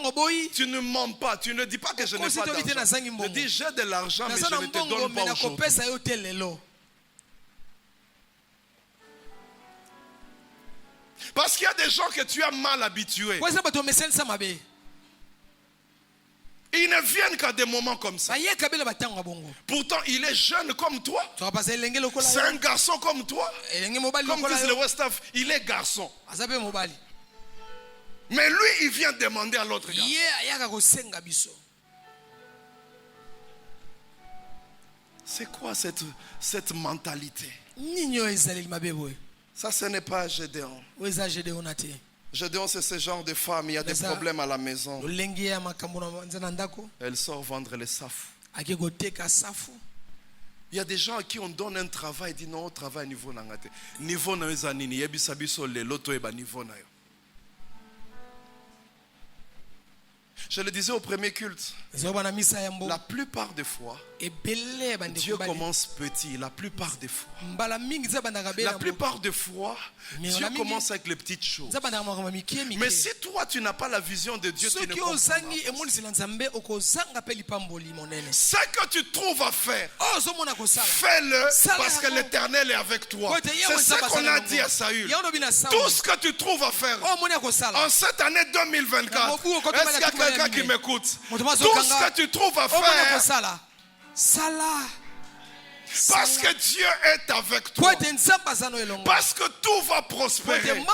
[SPEAKER 1] tu ne mens pas. Tu ne dis pas que je n'ai pas d'argent. Tu dis j'ai de l'argent, mais je ne te donne pas aujourd'hui. Parce qu'il y a des gens que tu as mal habitués. Ils ne viennent qu'à des moments comme ça. Pourtant, il est jeune comme toi. C'est un garçon comme toi. Comme disent les Westaf, il est garçon. Mais lui, il vient demander à l'autre gars. C'est quoi cette mentalité? Ça, ce n'est pas Gédéon. Gédéon, c'est ce genre de femme. Il y a des problèmes à la maison. Elle sort vendre les safou. Il y a des gens à qui on donne un travail. Ils disent non, au travail niveau nangate. Niveau na ezanini. Yebisabiso le loto eba niveau na yo. Je le disais au premier culte. La plupart des fois, Dieu commence petit. La plupart des fois. La plupart des fois, Dieu commence avec les petites choses. Mais si toi, tu n'as pas la vision de Dieu, tu ne comprends pas. Ce que tu trouves à faire, fais-le parce que l'Éternel est avec toi. C'est ce qu'on a dit à Saül. Tout ce que tu trouves à faire en cette année 2024, est-ce qu'il y a quelqu'un qui m'écoute? Tout ce que tu trouves à faire, parce que Dieu est avec toi, parce que tout va prospérer,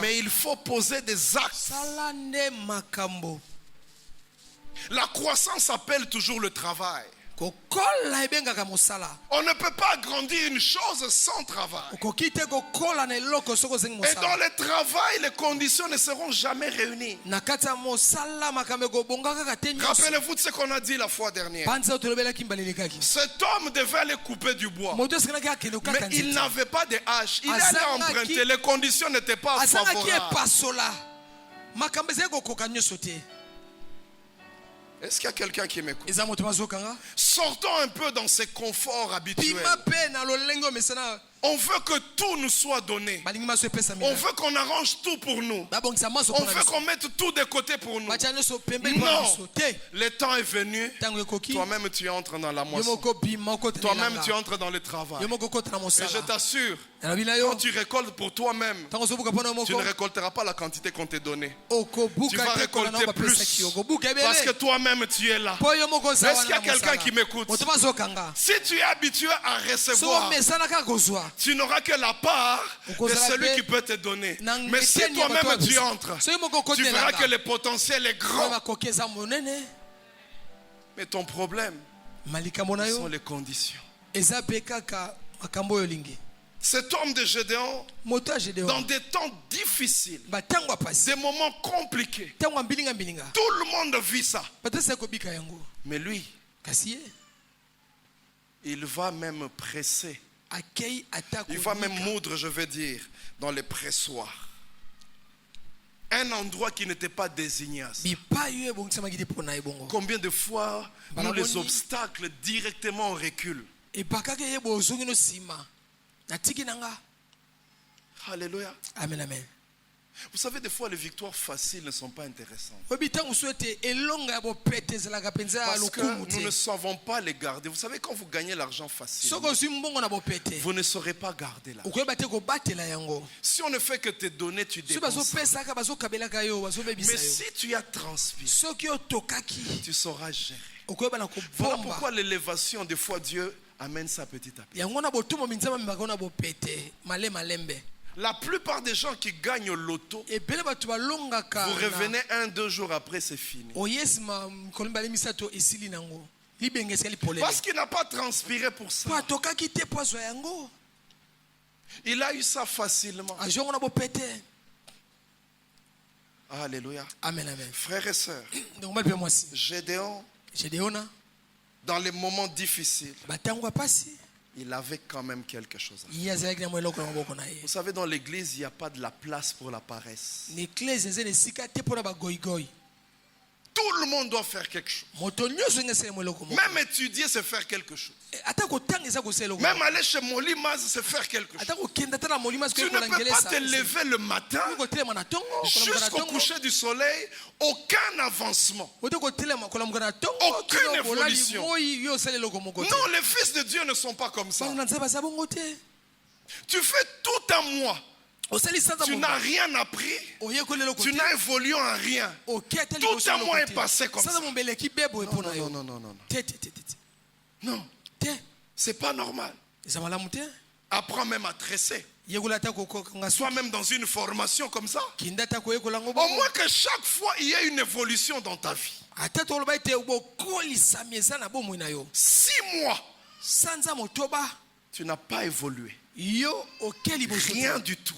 [SPEAKER 1] mais il faut poser des actes. La croissance appelle toujours le travail. On ne peut pas grandir une chose sans travail. Et dans le travail, les conditions ne seront jamais réunies. Rappelez-vous de ce qu'on a dit la fois dernière. Cet homme devait aller couper du bois. Mais il n'avait pas de hache. Il allait emprunter. Les conditions n'étaient pas favorables. Est-ce qu'il y a quelqu'un qui m'écoute? Sortons un peu dans ces conforts habituels. On veut que tout nous soit donné. On veut qu'on arrange tout pour nous. On veut qu'on mette tout de côté pour nous. Non, le temps est venu. Toi-même tu entres dans la moisson. Toi-même tu entres dans le travail. Et je t'assure, quand tu récoltes pour toi-même, tu ne récolteras pas la quantité qu'on t'a donnée. Tu vas récolter plus. Parce que toi-même tu es là. Est-ce qu'il y a quelqu'un qui m'écoute? Si tu es habitué à recevoir, tu n'auras que la part de celui qui peut te donner. Mais si toi-même tu entres, tu verras que le potentiel est grand. Mais ton problème, ce sont les conditions. Cet homme de Gédéon, dans des temps difficiles, des moments compliqués, tout le monde vit ça. Mais lui, il va même presser. Il va même moudre, je veux dire, dans les pressoirs. Un endroit qui n'était pas désigné. Combien de fois, nous les obstacles, directement on recule. Alléluia.
[SPEAKER 2] Amen, amen.
[SPEAKER 1] Vous savez, des fois, les victoires faciles ne sont pas intéressantes. Parce que nous ne savons pas les garder. Vous savez, quand vous gagnez l'argent facile, vous ne saurez pas garder l'argent. Si on ne fait que te donner, tu dépenses. Mais si tu as transpiré, tu sauras gérer. Voilà pourquoi l'élévation, des fois, Dieu amène ça petit à petit. La plupart des gens qui gagnent au loto, vous revenez 1-2 jours après, c'est fini. Parce qu'il n'a pas transpiré pour ça. Il a eu ça facilement. Alléluia.
[SPEAKER 2] Amen, amen.
[SPEAKER 1] Frères et sœurs, Gédéon dans les moments difficiles,
[SPEAKER 2] batango pasi
[SPEAKER 1] il avait quand même quelque chose à faire.
[SPEAKER 2] ye azalaki na eloko na maboko na ye.
[SPEAKER 1] Vous savez, dans l'église, il n'y a pas de la place pour la paresse.
[SPEAKER 2] L'église eza na esika te mpona bagoigoi.
[SPEAKER 1] Tout le monde doit faire quelque chose.
[SPEAKER 2] Moto nyonso nga esala eloko moko.
[SPEAKER 1] Même étudier, c'est faire quelque chose.
[SPEAKER 2] Ata kotanga eza kosala eloko.
[SPEAKER 1] Même aller chez Molimaz, c'est faire quelque chose.
[SPEAKER 2] Ata kokenda ata na molima
[SPEAKER 1] Tu ne peux pas te lever le matin
[SPEAKER 2] kotelema na tongo
[SPEAKER 1] jusqu'au coucher du soleil, aucun avancement.
[SPEAKER 2] Oto kotelema kolamuka na tongo
[SPEAKER 1] Aucune évolution.
[SPEAKER 2] moi yo osala eloko moko.
[SPEAKER 1] Non, les fils de Dieu ne sont pas comme ça.
[SPEAKER 2] Na nzaba baza bongo te.
[SPEAKER 1] Tu fais tout un mois.
[SPEAKER 2] Osali sanza
[SPEAKER 1] Tu n'as rien appris. Tu n'as évolué en rien. Tout un mois est passé comme ça. Non, non, non, non. Non. C'est pas normal. Apprends même à tresser. Sois même dans une formation comme ça. Au moins que chaque fois il y ait une évolution dans ta vie. 6 mois. Tu n'as pas évolué. Rien du tout.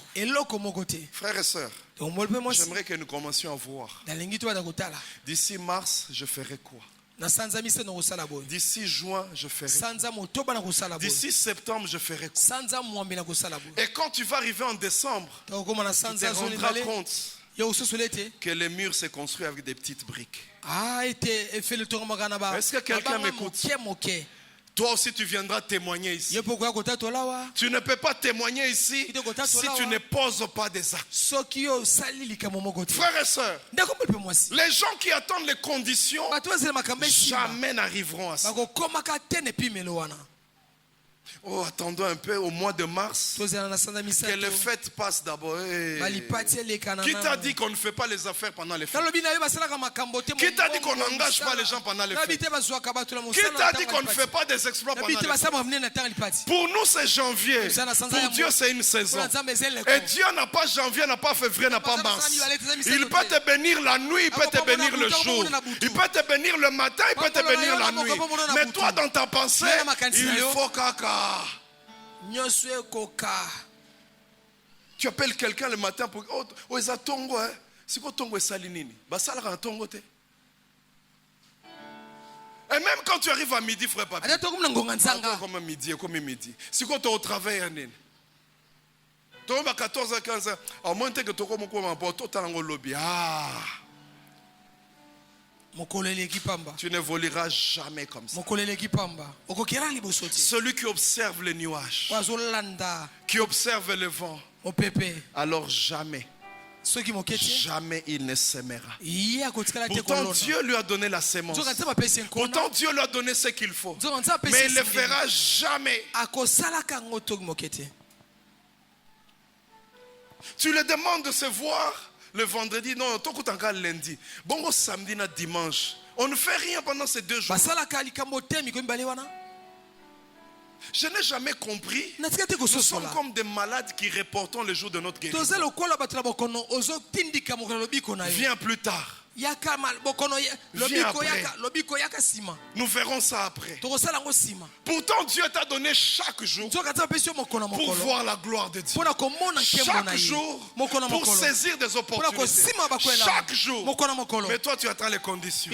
[SPEAKER 1] Frères et sœurs, j'aimerais que nous commencions à voir. D'ici mars, je ferai quoi? D'ici juin, je ferai quoi? D'ici septembre, je ferai quoi? Et quand tu vas arriver en décembre, tu te rendras compte que les murs se construisent avec des petites briques. Est-ce que quelqu'un m'écoute? Toi aussi tu viendras témoigner ici. Tu ne peux pas témoigner ici si tu ne poses pas des actes. Frères et sœurs, les gens qui attendent les conditions jamais n'arriveront à ça. Oh, attendons un peu au mois de mars. Que les fêtes passent d'abord. Qui t'a dit qu'on ne fait pas les affaires pendant les fêtes? Qui t'a dit qu'on n'engage pas les gens pendant les fêtes? Qui t'a dit qu'on ne fait pas des exploits pendant les fêtes? Pour nous c'est janvier. Pour Dieu c'est une saison. Et Dieu n'a pas janvier, n'a pas février, n'a pas mars. Il peut te bénir la nuit, il peut te bénir le jour. Il peut te bénir le matin, il peut te bénir la nuit. Mais toi dans ta pensée, il faut caca. Tu appelles quelqu'un le matin pour oh ils tongo hein. C'est quoi tongo salinini? Basala ka tongo te. Et même quand tu arrives à midi, frère papi. Comme midi. C'est quoi tu au travail année? Tu à 14h 15h. Au moins que tu comme quoi tu tango lobby. Ah. Tu n'évolueras jamais comme ça. Celui qui observe les nuages, qui observe le vent, alors jamais il ne s'aimera. Pourtant Dieu lui a donné la sémence. Pourtant Dieu lui a donné ce qu'il faut. Mais il ne le fera jamais. Tu le demandes de se voir le vendredi, non, tout le lundi. Bon, samedi, dimanche. On ne fait rien pendant ces 2 jours. Je n'ai jamais compris. Nous sommes comme des malades qui reportons le jour de notre guérison. Viens plus tard. Viens après. Nous verrons ça après. Pourtant Dieu t'a donné chaque jour pour voir la gloire de Dieu. Chaque jour pour saisir des opportunités. Chaque jour. Mais toi tu attends les conditions.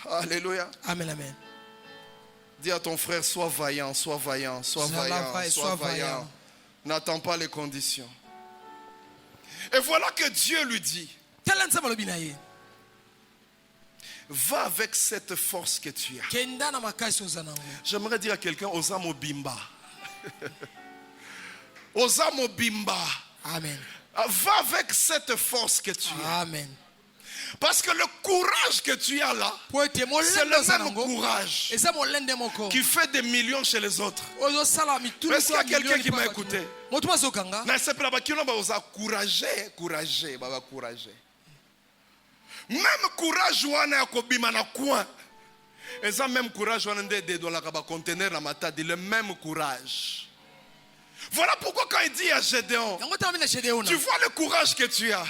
[SPEAKER 1] Alléluia.
[SPEAKER 2] Amen, amen.
[SPEAKER 1] Dis à ton frère, sois vaillant, sois vaillant, sois vaillant, sois vaillant. N'attends pas les conditions. Et voilà que Dieu lui dit, va avec cette force que tu as. J'aimerais dire à quelqu'un, Osamo Bimba. Osamo Bimba.
[SPEAKER 2] Amen.
[SPEAKER 1] Va avec cette force que tu as.
[SPEAKER 2] Amen.
[SPEAKER 1] Parce que le courage que tu as là, c'est le même courage qui fait des millions chez les autres. Est-ce qu'il y a quelqu'un qui m'a écouté? Même courage wana ya kobima na coin. Et ça même courage wana ndé dans la conteneur na matadi, le même courage. Voilà pourquoi quand il dit à Gédéon, tu vois le courage que tu as.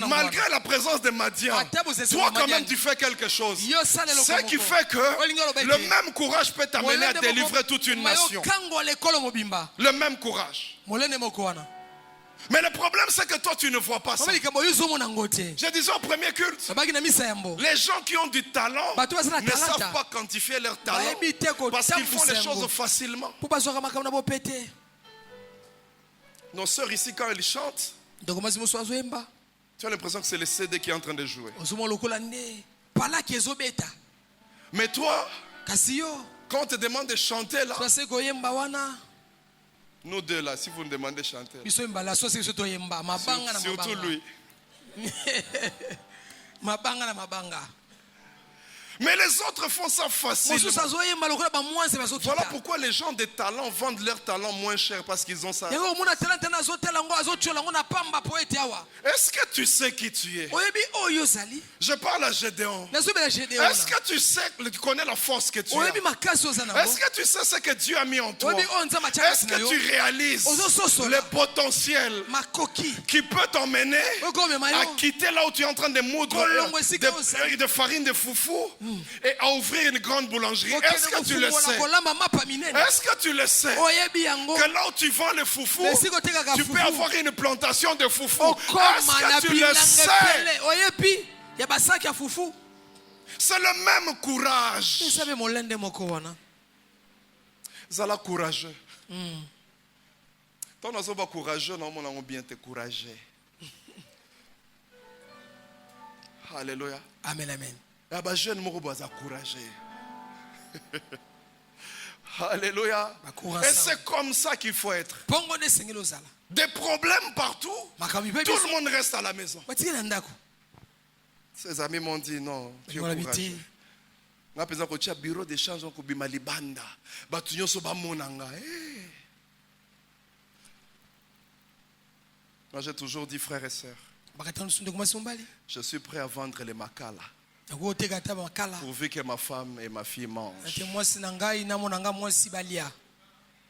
[SPEAKER 1] Malgré la présence de Madian, toi quand même tu fais quelque chose. Ce qui fait que le même courage peut t'amener à délivrer toute une nation. Le même courage. Mais le problème, c'est que toi, tu ne vois pas ça.
[SPEAKER 2] Mama likambo yo zomona ngo te.
[SPEAKER 1] Je disais au premier culte,
[SPEAKER 2] Babaki na misa yambo.
[SPEAKER 1] les gens qui ont du talent
[SPEAKER 2] Bato baza na
[SPEAKER 1] ne
[SPEAKER 2] talanta.
[SPEAKER 1] savent pas quantifier leur talent
[SPEAKER 2] Bayebi te ko
[SPEAKER 1] parce qu'ils font les
[SPEAKER 2] tambusa yango.
[SPEAKER 1] choses facilement.
[SPEAKER 2] Po bazwaka makambo na bopete.
[SPEAKER 1] Nos sœurs ici, quand elles chantent,
[SPEAKER 2] Ndoko masi moso azoyemba.
[SPEAKER 1] tu as l'impression que c'est le CD qui est en train de jouer.
[SPEAKER 2] Ozomona lokola nde. Palaki ezobeta.
[SPEAKER 1] Mais toi,
[SPEAKER 2] Kasi yo.
[SPEAKER 1] quand on te demande de chanter là,
[SPEAKER 2] Twase koyemba wana.
[SPEAKER 1] nous deux là, si vous nous demandez de chanter,
[SPEAKER 2] Biso yemba la sosi biso toyemba. Mabanga na
[SPEAKER 1] surtout
[SPEAKER 2] mabanga.
[SPEAKER 1] lui.
[SPEAKER 2] Mabanga na mabanga.
[SPEAKER 1] Mais les autres font ça facilement.
[SPEAKER 2] Mosusu azoyemba lokola ba mwanse bazokita.
[SPEAKER 1] Voilà pourquoi les gens de talent vendent leur talent moins cher parce qu'ils ont ça.
[SPEAKER 2] Yango mona talanta na azotela ngo azotiola ngo na pamba poete awa.
[SPEAKER 1] Est-ce que tu sais qui tu es?
[SPEAKER 2] Oyebi oyo zali.
[SPEAKER 1] Je parle à Gédéon.
[SPEAKER 2] Nazobela Gédéon.
[SPEAKER 1] Est-ce que tu sais, tu connais la force que tu as?
[SPEAKER 2] Oyebi makasi oza nango.
[SPEAKER 1] Est-ce que tu sais ce que Dieu a mis en toi?
[SPEAKER 2] Oyebi onza machaka
[SPEAKER 1] Est-ce
[SPEAKER 2] na yo.
[SPEAKER 1] que tu réalises
[SPEAKER 2] Ozo sosola.
[SPEAKER 1] le potentiel
[SPEAKER 2] Makoki.
[SPEAKER 1] qui peut t'emmener
[SPEAKER 2] Okome mayo.
[SPEAKER 1] à quitter là où tu es en train de moudre
[SPEAKER 2] Kolongo esika
[SPEAKER 1] de farine de foufou et à ouvrir une grande boulangerie? Est-ce que tu le sais?
[SPEAKER 2] Kolamba mapa minene.
[SPEAKER 1] Est-ce que tu le sais?
[SPEAKER 2] Oyebi yango.
[SPEAKER 1] Que là où tu vends le foufou,
[SPEAKER 2] Esika otekaka
[SPEAKER 1] tu peux
[SPEAKER 2] fufu.
[SPEAKER 1] avoir une plantation de foufou.
[SPEAKER 2] Okoma na
[SPEAKER 1] Est-ce que tu le
[SPEAKER 2] bilanga
[SPEAKER 1] sais?
[SPEAKER 2] pele. Oyebi ya basaki ya fufu.
[SPEAKER 1] C'est le même courage.
[SPEAKER 2] Esabe molende moko wana.
[SPEAKER 1] Zala courageux. Tant nous sommes courageux, nous avons bien te courager. Alléluia.
[SPEAKER 2] Amen amen.
[SPEAKER 1] Et bah jeune moko boza courageux. Alléluia. Et c'est comme ça qu'il faut être.
[SPEAKER 2] Pongo ne sengelo zala.
[SPEAKER 1] Des problèmes partout.
[SPEAKER 2] Makami
[SPEAKER 1] Tout
[SPEAKER 2] pepe.
[SPEAKER 1] le monde reste à la maison.
[SPEAKER 2] Batiki na ndako.
[SPEAKER 1] Ses amis m'ont dit non, tu es
[SPEAKER 2] Ngola
[SPEAKER 1] courageux.
[SPEAKER 2] biti.
[SPEAKER 1] Nga peza ko tia bureau d'échange ko bima libanda. Batu nyonso ba monanga. Moi j'ai toujours dit frères et sœurs,
[SPEAKER 2] Bakatano sunde kuma sombali.
[SPEAKER 1] je suis prêt à vendre les makala
[SPEAKER 2] Ngo teka taba makala.
[SPEAKER 1] pourvu que ma femme et ma fille mangent.
[SPEAKER 2] Ate mwasi na ngai na mona nga mwasi balia.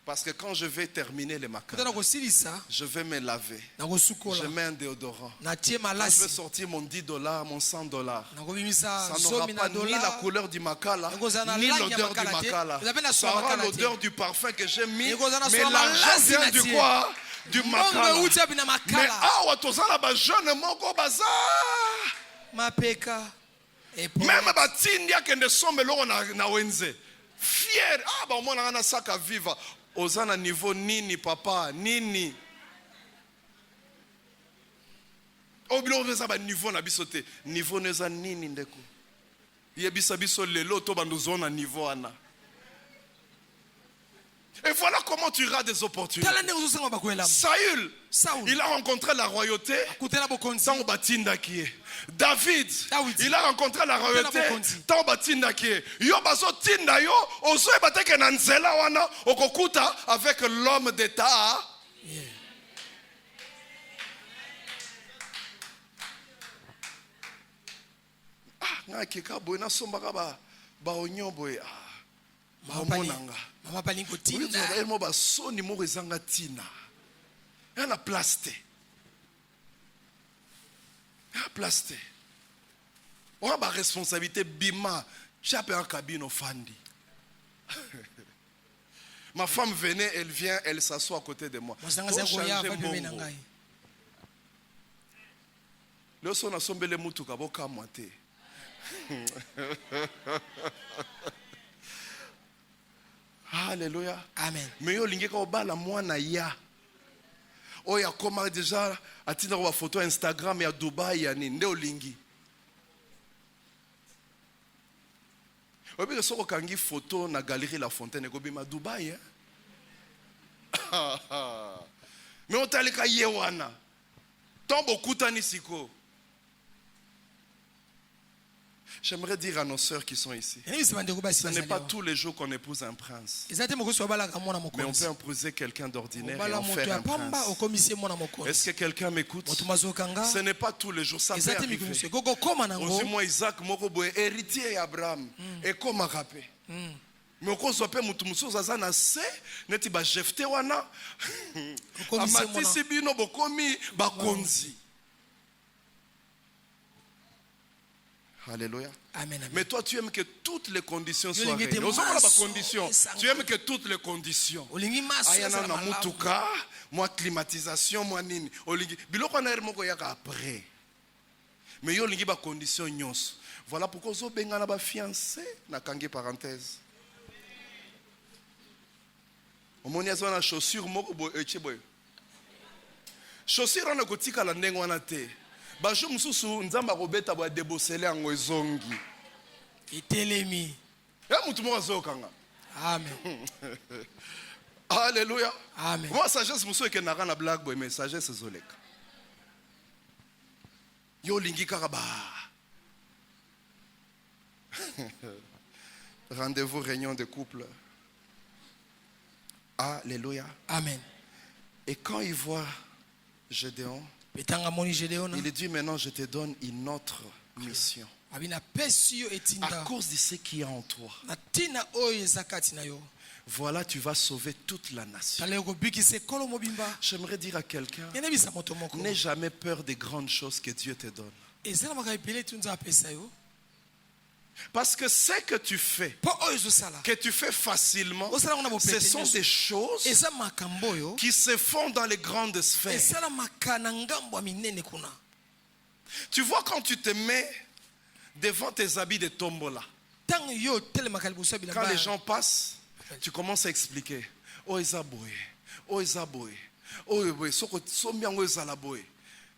[SPEAKER 1] Parce que quand je vais terminer les makala,
[SPEAKER 2] Kutana ko silisa
[SPEAKER 1] je vais me laver.
[SPEAKER 2] na ko sukola.
[SPEAKER 1] Je mets un déodorant.
[SPEAKER 2] Na tie
[SPEAKER 1] Quand je vais
[SPEAKER 2] malasi.
[SPEAKER 1] sortir mon $10, mon $100,
[SPEAKER 2] Na ko bimisa
[SPEAKER 1] ça n'aura
[SPEAKER 2] somi
[SPEAKER 1] pas
[SPEAKER 2] na
[SPEAKER 1] ni la
[SPEAKER 2] dollar.
[SPEAKER 1] couleur du makala,
[SPEAKER 2] Ekozana
[SPEAKER 1] ni
[SPEAKER 2] langi ya
[SPEAKER 1] l'odeur du
[SPEAKER 2] makala te.
[SPEAKER 1] makala.
[SPEAKER 2] Ezapena
[SPEAKER 1] Ça
[SPEAKER 2] soa
[SPEAKER 1] aura
[SPEAKER 2] makala te.
[SPEAKER 1] l'odeur du parfum que j'ai mis,
[SPEAKER 2] Ekozana
[SPEAKER 1] mais
[SPEAKER 2] soa
[SPEAKER 1] l'argent
[SPEAKER 2] malasi
[SPEAKER 1] vient
[SPEAKER 2] na
[SPEAKER 1] du
[SPEAKER 2] tie.
[SPEAKER 1] quoi? Du makala.
[SPEAKER 2] Mongo uti abina
[SPEAKER 1] Mais
[SPEAKER 2] makala.
[SPEAKER 1] awa tozala ba jeune moko baza
[SPEAKER 2] Mapeka. Epo.
[SPEAKER 1] même batindi akende sombe loko na wenze fier ba omona na sac à vivre oza na niveau nini papa nini obilo eza ba niveau na biso te niveau neza nini ndeko yebisa biso lelo to bandozo na niveau ana. Et voilà comment tu rates des opportunités.
[SPEAKER 2] Tala ndenge uzosanga bakwela.
[SPEAKER 1] Saül,
[SPEAKER 2] Saul.
[SPEAKER 1] il a rencontré la royauté.
[SPEAKER 2] Kutela bokonzi.
[SPEAKER 1] Tant batinda qui est. David, il a rencontré la royauté. Tant batinda qui est. Yo baso tinda yo, ozo e bateke na nzela wana, okokuta avec l'homme d'état. Ah, nga kika boy na sombaka ba onyo boy. Ah. Ba omonanga.
[SPEAKER 2] Mama palingo
[SPEAKER 1] Oui,
[SPEAKER 2] tinda.
[SPEAKER 1] tu vas ba soni moko ezanga tina. Yana plaste. Plaste. On a ma responsabilité bima. J'ai appelé un cabine au fandi. Ma femme venait, elle vient, elle s'assoit à côté de moi. Le son a sombé les moutouka boka moité. Alléluia.
[SPEAKER 2] Amen.
[SPEAKER 1] Mais yo lingeka obala mwana ya. Oya koma déjà atina wa photo Instagram ya Dubai ya nini nde olingi. Obi soko kangi photo na galerie La Fontaine ko bima Dubai hein. Mais on talika yewana. Tombo kutani siko. J'aimerais dire à nos sœurs qui sont ici, ce n'est pas tous les jours qu'on épouse un prince. Mais on peut épouser quelqu'un d'ordinaire et en faire un prince. Est-ce que quelqu'un m'écoute? Ce n'est pas tous les jours, ça peut arriver. Moi, Isaac, héritier Abraham, et comme un rappé. Mais au cause de mutu musoza zana se neti ba jefte wana amatisi bino bokomi bakonzi. Alléluia.
[SPEAKER 2] Amen, amen.
[SPEAKER 1] Mais toi, tu aimes que toutes les conditions
[SPEAKER 2] Yo,
[SPEAKER 1] soient
[SPEAKER 2] lingi
[SPEAKER 1] réunies.
[SPEAKER 2] te
[SPEAKER 1] Aux hommes, la
[SPEAKER 2] maso,
[SPEAKER 1] condition.
[SPEAKER 2] esanga.
[SPEAKER 1] Tu aimes que toutes les conditions.
[SPEAKER 2] Olingi maso
[SPEAKER 1] Ayana
[SPEAKER 2] ezala
[SPEAKER 1] na
[SPEAKER 2] malamu.
[SPEAKER 1] mutuka, moi climatisation, moi nini. Olingi. Biloko na moko yaka après. Mais yo lingi ba condition nyonso. Voilà pourquoi zo benga na ba fiancé na kangi parenthèse. Omoni azo na chaussure moko boy eche boy. Chaussure na kotika la ndenge wana te. Ba jo mususu nzamba kobeta ba debosele yango ezongi.
[SPEAKER 2] Itelemi.
[SPEAKER 1] Ya mutu moko azokanga.
[SPEAKER 2] Amen.
[SPEAKER 1] Alléluia.
[SPEAKER 2] Amen.
[SPEAKER 1] Moi sagesse musu ke na na black boy mais sagesse ezoleka. Yo lingi kaka ba. Rendez-vous réunion de couple. Alléluia.
[SPEAKER 2] Amen.
[SPEAKER 1] Et quand il voit Gédéon,
[SPEAKER 2] Betanga moni Gédéon.
[SPEAKER 1] il dit maintenant je te donne une autre mission.
[SPEAKER 2] Abina pesi yo
[SPEAKER 1] À
[SPEAKER 2] etinda.
[SPEAKER 1] cause de ce qui est en toi.
[SPEAKER 2] Na tina oyo ezakati na yo.
[SPEAKER 1] Voilà, tu vas sauver toute la nation.
[SPEAKER 2] Tala yoko bikise kolo mobimba.
[SPEAKER 1] J'aimerais dire à quelqu'un,
[SPEAKER 2] Yene bisa moto moko.
[SPEAKER 1] n'aie jamais peur des grandes choses que Dieu te donne.
[SPEAKER 2] Ezala makayipele tunza apesa yo.
[SPEAKER 1] Parce que ce que tu fais,
[SPEAKER 2] Po oyo zosala.
[SPEAKER 1] que tu fais facilement,
[SPEAKER 2] Osala ngona
[SPEAKER 1] ce
[SPEAKER 2] bopete
[SPEAKER 1] sont
[SPEAKER 2] nyonso.
[SPEAKER 1] des choses
[SPEAKER 2] Eza makambo yo.
[SPEAKER 1] qui se font dans les grandes sphères.
[SPEAKER 2] Ezala makana ngambo ya minene kuna.
[SPEAKER 1] Tu vois quand tu te mets devant tes habits de tombola,
[SPEAKER 2] Tango yo telemaka liboso ya bilamba.
[SPEAKER 1] quand les gens passent, tu commences à expliquer. Oh Ezaboé, oh Ezaboé, oh Ezaboé, sombiango Ezalaboé.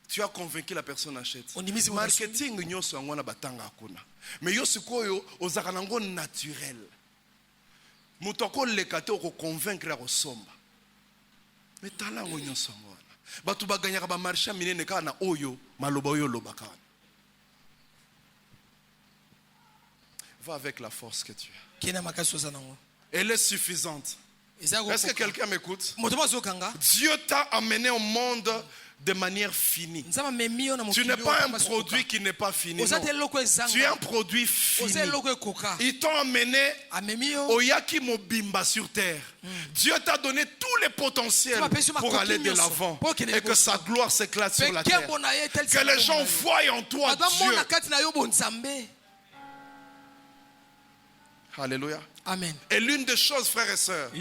[SPEAKER 1] Tu as convaincu la personne achète.
[SPEAKER 2] Ondimisi
[SPEAKER 1] Marketing nyonso yango na batanga akuna. Mais yo sikoyo ozaka nango naturel. Mutoko lekate oko convaincre ko somba. Mais tala ngo nyonso yango wana. Batu baganyaka ba marché minene ka na oyo maloba oyo lobaka. Va avec la force que tu as.
[SPEAKER 2] Kena makasi oza nango.
[SPEAKER 1] Elle est suffisante. Est-ce que quelqu'un m'écoute?
[SPEAKER 2] Moto bazokanga.
[SPEAKER 1] Dieu t'a amené au monde de manière finie.
[SPEAKER 2] Nzama memi yo na
[SPEAKER 1] Tu
[SPEAKER 2] mokili.
[SPEAKER 1] n'es pas un produit qui n'est pas fini.
[SPEAKER 2] Oza
[SPEAKER 1] Non.
[SPEAKER 2] te loko ezanga.
[SPEAKER 1] Tu es un produit fini.
[SPEAKER 2] Oza loko ekoka.
[SPEAKER 1] Ils t'ont amené
[SPEAKER 2] Amemi yo.
[SPEAKER 1] au Yaki Mobimba sur terre. Dieu t'a donné tous les potentiels pour aller de l'avant et que sa gloire s'éclate sur la terre. Que les gens voient en toi Dieu. Alléluia.
[SPEAKER 2] Amen.
[SPEAKER 1] Et l'une des choses, frères et sœurs,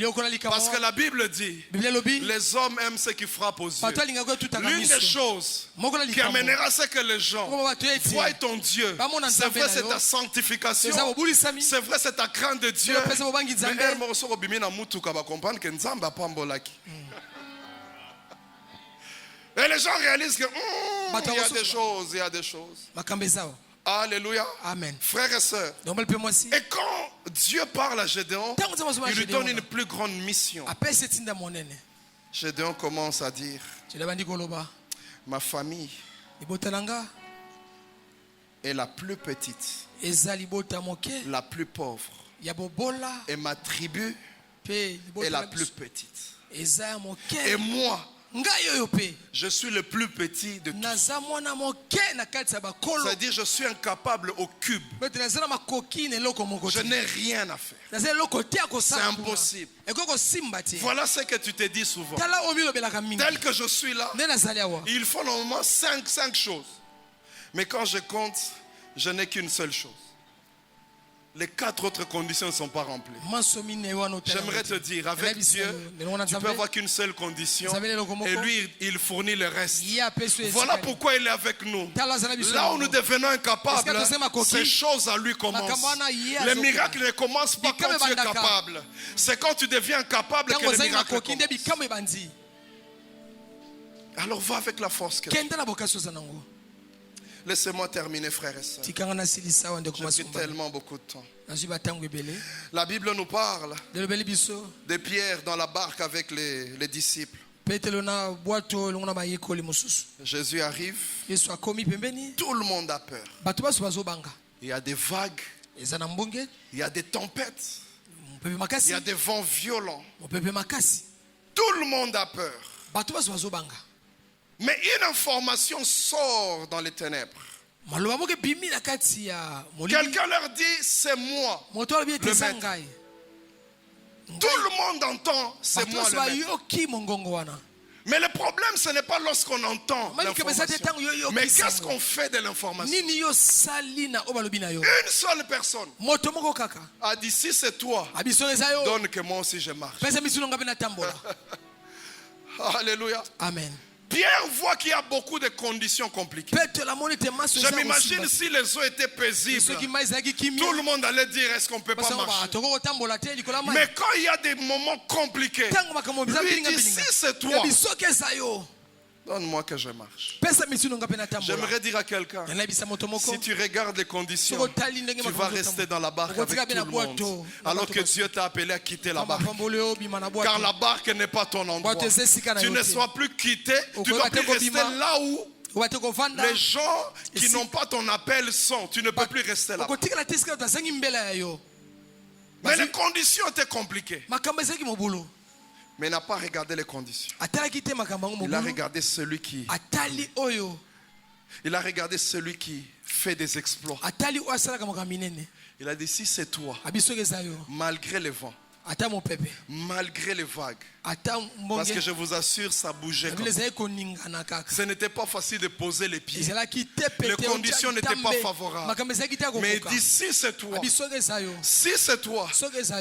[SPEAKER 1] parce que la Bible dit, les hommes aiment ce qui frappe aux yeux. L'une des choses qui amènera ce que les gens voient ton Dieu, c'est vrai, c'est ta sanctification, c'est vrai, c'est ta crainte de Dieu. Et les gens réalisent que il y a des choses, il y a des choses. Alléluia.
[SPEAKER 2] Amen.
[SPEAKER 1] Frères et sœurs. Et quand Dieu parle à Gédéon, il lui donne une plus grande mission. Gédéon commence à dire, ma famille est la plus petite, la plus pauvre. Et ma tribu est la plus petite. Et moi, je suis le plus petit de tous. C'est-à-dire je suis incapable au cube. Je n'ai rien à faire. C'est impossible. Voilà ce que tu te dis souvent. Tel que je suis là, il faut normalement 5 choses. Mais quand je compte, je n'ai qu'une seule chose. Les 4 autres conditions ne sont pas remplies. J'aimerais te dire, avec Dieu, tu peux avoir qu'une seule condition et lui, il fournit le reste. Voilà pourquoi il est avec nous. Là où nous devenons incapables, ces choses à lui commencent. Les miracles ne commencent pas quand tu es capable. C'est quand tu deviens incapable que les miracles commencent. Alors va avec la force que tu as. Laissez-moi terminer, frères et sœurs. J'ai pris tellement beaucoup de temps. La Bible nous parle de Pierre dans la barque avec les disciples. Jésus arrive. Tout le monde a peur. Il y a des vagues. Il y a des tempêtes. Il y a des vents violents. Tout le monde a peur. Mais une information sort dans les ténèbres. Quelqu'un leur dit, c'est moi, le maître. Tout le monde entend, c'est moi le maître. Mais le problème, ce n'est pas lorsqu'on entend
[SPEAKER 2] Mani kabeza te
[SPEAKER 1] l'information.
[SPEAKER 2] tango yo yo
[SPEAKER 1] Mais
[SPEAKER 2] kisango.
[SPEAKER 1] qu'est-ce qu'on fait de l'information?
[SPEAKER 2] Nini yo sali na obalobi na yo.
[SPEAKER 1] Une seule personne
[SPEAKER 2] Moto moko kaka.
[SPEAKER 1] a dit, si c'est toi,
[SPEAKER 2] Abisongeza yo.
[SPEAKER 1] donne que moi aussi je marche.
[SPEAKER 2] Pesa misuno ngabe na tambola.
[SPEAKER 1] Alléluia.
[SPEAKER 2] Amen.
[SPEAKER 1] Pierre voit qu'il y a beaucoup de conditions compliquées.
[SPEAKER 2] Petro la moni te maso
[SPEAKER 1] Je m'imagine si les eaux étaient paisibles,
[SPEAKER 2] ceux qui maizaki kimi.
[SPEAKER 1] tout le monde allait dire, est-ce qu'on ne peut pas marcher?
[SPEAKER 2] Toko tambola te likola mai.
[SPEAKER 1] Mais quand il y a des moments compliqués,
[SPEAKER 2] Tango makambo biza
[SPEAKER 1] lui
[SPEAKER 2] bilinga
[SPEAKER 1] dit,
[SPEAKER 2] bilinga.
[SPEAKER 1] si c'est toi,
[SPEAKER 2] Ya bisokeza yo.
[SPEAKER 1] donne-moi que je marche.
[SPEAKER 2] Pesa misuno ngabe na tambola.
[SPEAKER 1] J'aimerais dire à quelqu'un,
[SPEAKER 2] Yana bisa moto moko.
[SPEAKER 1] si tu regardes les conditions,
[SPEAKER 2] Soko tali ndenge
[SPEAKER 1] tu vas
[SPEAKER 2] makambo
[SPEAKER 1] rester
[SPEAKER 2] tambola.
[SPEAKER 1] dans la barque avec tout le monde. Alors que Dieu t'a appelé à quitter la barque. Car la barque n'est pas ton endroit. Tu ne sois plus quitté, tu ne dois plus rester là où les gens qui n'ont pas ton appel sont. Tu ne peux plus rester là. Mais les conditions étaient compliquées. Mais il n'a pas regardé les conditions. Il a regardé celui qui... Il a regardé celui qui fait des exploits. Il a dit, si c'est toi, malgré les vents, malgré les vagues, parce que je vous assure, ça bougeait comme ça. Ce n'était pas facile de poser les pieds. Les conditions n'étaient pas favorables. Mais il dit, si c'est toi, si c'est toi,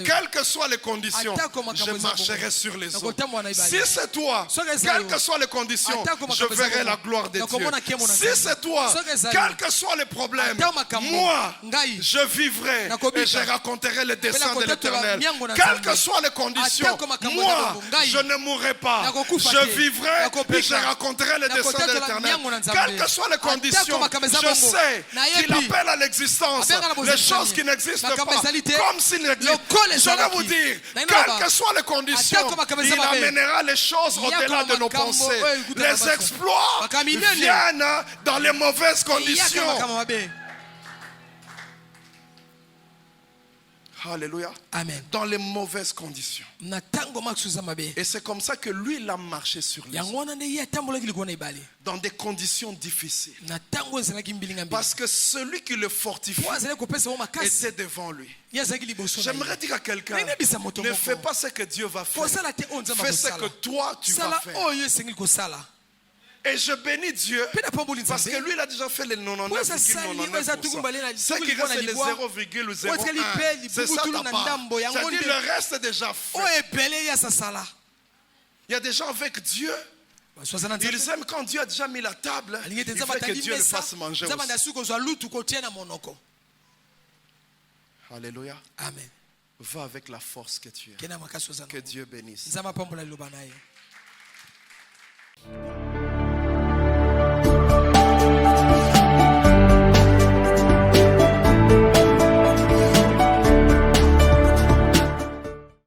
[SPEAKER 1] quelles que soient les conditions, je marcherai sur les eaux. Si c'est toi, quelles que soient les conditions, je verrai la gloire de Dieu. Si c'est toi, quels que soient les problèmes, moi, je vivrai et je raconterai le dessein de l'Éternel. Quelles que soient les conditions, moi, je ne mourrai pas. Je vivrai et je raconterai le dessein de l'Éternel. Quelles que soient les conditions, je sais qu'il appelle à l'existence les choses qui n'existent pas comme s'il n'existent. Je vais vous dire, quelles que soient les conditions, il amènera les choses au-delà de nos pensées. Les exploits viennent dans les mauvaises conditions. Alléluia.
[SPEAKER 2] Amen.
[SPEAKER 1] Dans les mauvaises conditions. Et c'est comme ça que lui, il a marché sur les eaux. Dans des conditions difficiles. Parce que celui qui le fortifie était devant lui. J'aimerais dire à quelqu'un, ne fais pas ce que Dieu va faire. Fais ce que toi, tu vas faire. Et je bénis Dieu parce que lui, il a déjà fait les 99,99%. Ce qui reste, c'est les 0,01. C'est ça ta part. C'est-à-dire le reste est déjà fait. Il y a des gens avec Dieu. Ils aiment quand Dieu a déjà mis la table. Il fait que Dieu le fasse manger aussi. Alléluia.
[SPEAKER 2] Amen.
[SPEAKER 1] Va avec la force que tu as. Que Dieu bénisse.